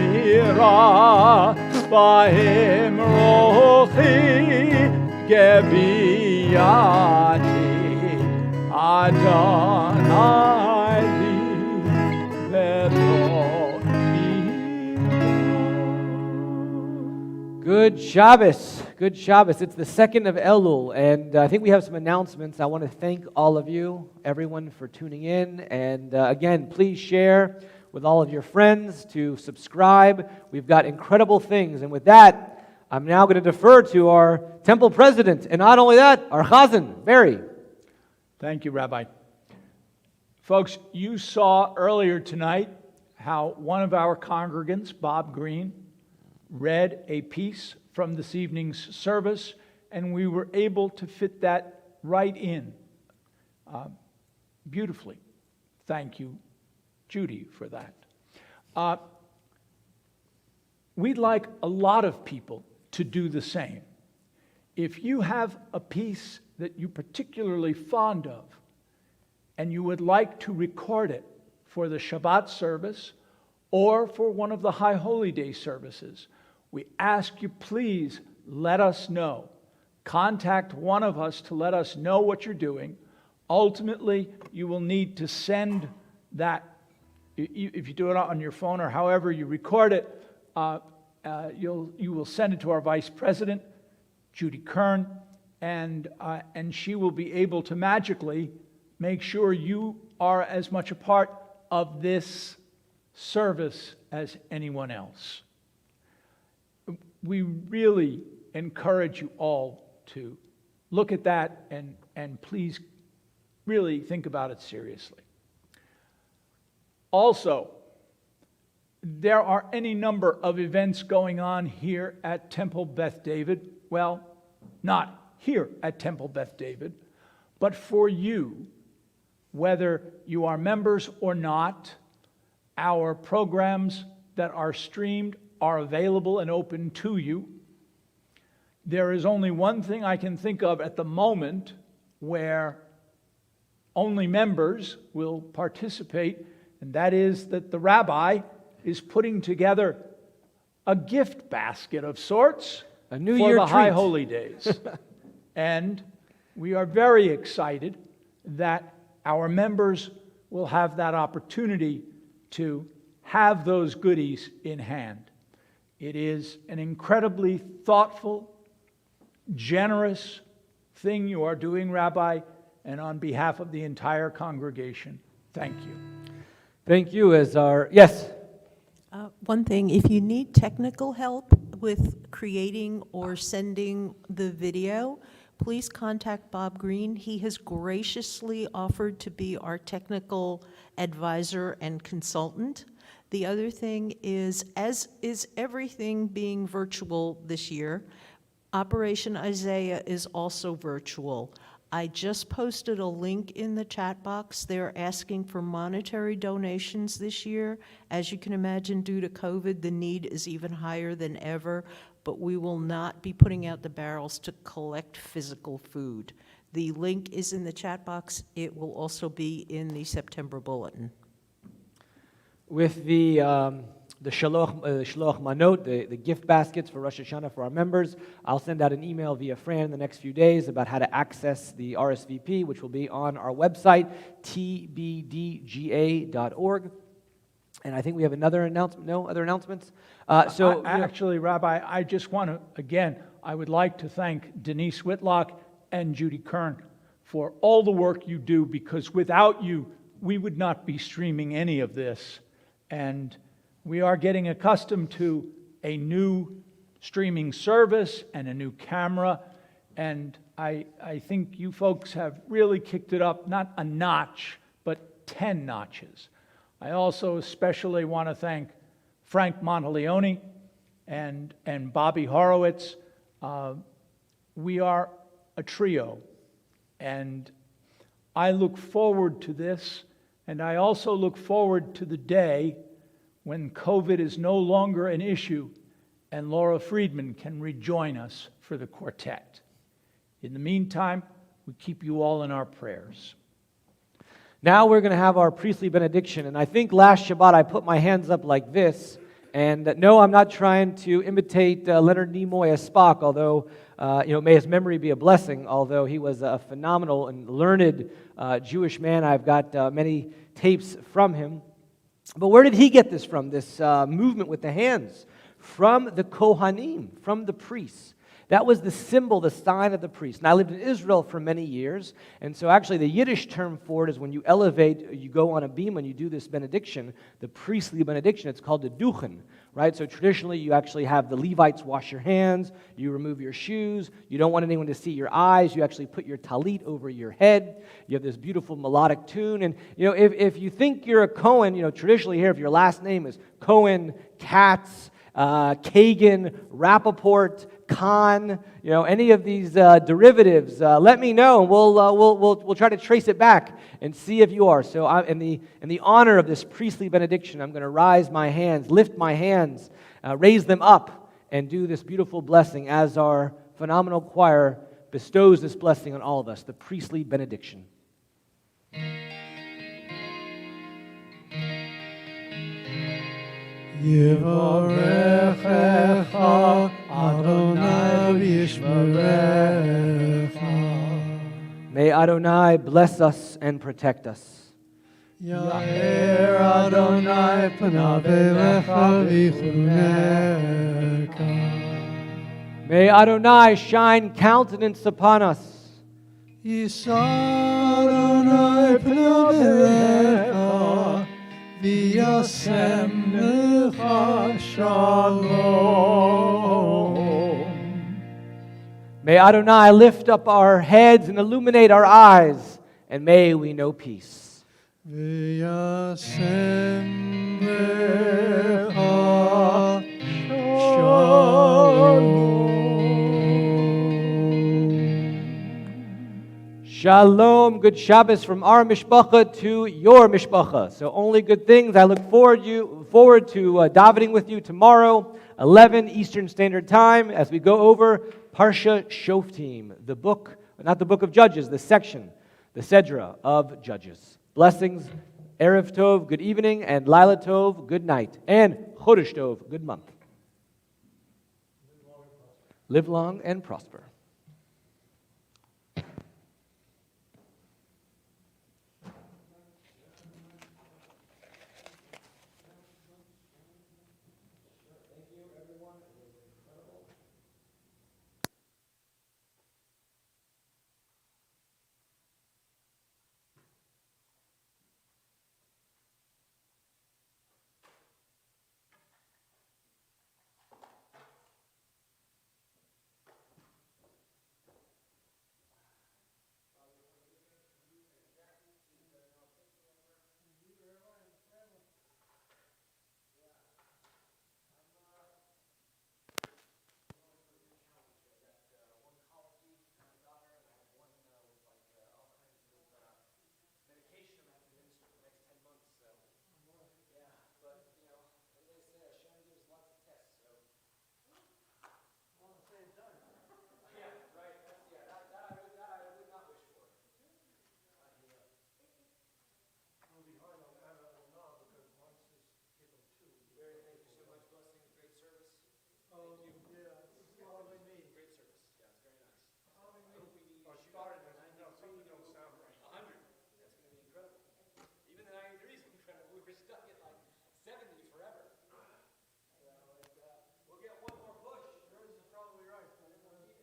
בהם רוחי גבייתי, אדוני לי ולא Good Shabbos. Good Shabbos. It's the 2nd of Elul, and I think we have some announcements. I want to thank all of you, everyone, for tuning in. And again, please share with all of your friends to subscribe. We've got incredible things. And with that, I'm now going to defer to our temple president. And not only that, our chazan, Barry. Thank you, Rabbi. Folks, you saw earlier tonight how one of our congregants, Bob Green, read a piece from this evening's service, and we were able to fit that right in beautifully. Thank you, Judy, for that. We'd like a lot of people to do the same. If you have a piece that you're particularly fond of, and you would like to record it for the Shabbat service or for one of the High Holy Day services, we ask you, please let us know. Contact one of us to let us know what you're doing. Ultimately, you will need to send that. If you do it on your phone or however you record it, you will send it to our Vice President, Judy Kern, and she will be able to magically make sure you are as much a part of this service as anyone else. We really encourage you all to look at that and please really think about it seriously. Also, there are any number of events going on here at Temple Beth David. Well, not here at Temple Beth David, but for you, whether you are members or not, our programs that are streamed are available and open to you. There is only one thing I can think of at the moment where only members will participate, and that is that the rabbi is putting together a gift basket of sorts A New for Year the High treat. Holy Days. And we are very excited that our members will have that opportunity to have those goodies in hand. It is an incredibly thoughtful, generous thing you are doing, Rabbi, and on behalf of the entire congregation, thank you. Thank you. Yes. One thing, if you need technical help with creating or sending the video, please contact Bob Green. He has graciously offered to be our technical advisor and consultant. The other thing is, as is everything being virtual this year, Operation Isaiah is also virtual. I just posted a link in the chat box. They're asking for monetary donations this year. As you can imagine, due to COVID, the need is even higher than ever, but we will not be putting out the barrels to collect physical food. The link is in the chat box. It will also be in the September bulletin. With the shaloch manot, the gift baskets for Rosh Hashanah for our members, I'll send out an email via Fran in the next few days about how to access the RSVP, which will be on our website, tbdga.org. And I think we have another announcement. No other announcements? Actually, Rabbi, I just want to, again, I would like to thank Denise Whitlock and Judy Kern for all the work you do, because without you, we would not be streaming any of this. And We are getting accustomed to a new streaming service and a new camera, and I think you folks have really kicked it up, not a notch, but 10 notches. I also especially want to thank Frank Monteleone and Bobby Horowitz. We are a trio, and I look forward to this, and I also look forward to the day when COVID is no longer an issue and Laura Friedman can rejoin us for the quartet. In the meantime, we keep you all in our prayers. Now we're going to have our priestly benediction, and I think last Shabbat I put my hands up like this, and no, I'm not trying to imitate Leonard Nimoy as Spock, although, may his memory be a blessing, although he was a phenomenal and learned Jewish man. I've got many tapes from him. But where did he get this from, this movement with the hands? From the Kohanim, from the priests. That was the symbol, the sign of the priest. And I lived in Israel for many years, and so actually the Yiddish term for it is when you elevate, you go on a beam and you do this benediction, the priestly benediction. It's called the duchen, right? So traditionally you actually have the Levites wash your hands, you remove your shoes, you don't want anyone to see your eyes, you actually put your talit over your head, you have this beautiful melodic tune, and if you think you're a Cohen, traditionally here, if your last name is Cohen, Katz, Kagan, Rappaport, Khan, any of these derivatives, let me know, and we'll try to trace it back and see if you are. So in the honor of this priestly benediction, I'm going to rise my hands, lift my hands, raise them up, and do this beautiful blessing as our phenomenal choir bestows this blessing on all of us, the priestly benediction. Yivarechecha Adonai v'yishmerecha. May Adonai bless us and protect us. Yair Adonai panav elecha v'chuneka. May Adonai shine countenance upon us. Yisa Adonai panav elecha v'yasem lecha shalom. May Adonai lift up our heads and illuminate our eyes, and may we know peace. V'yasem lecha shalom. Shalom, good Shabbos from our mishpacha to your mishpacha. So only good things. I look forward to davening with you tomorrow, 11 Eastern Standard Time, as we go over Parsha Shoftim, the book, not the book of Judges, the section, the Sedra of Judges. Blessings, Erev Tov, good evening, and Laila Tov, good night, and Chodesh Tov, good month. Live long and prosper.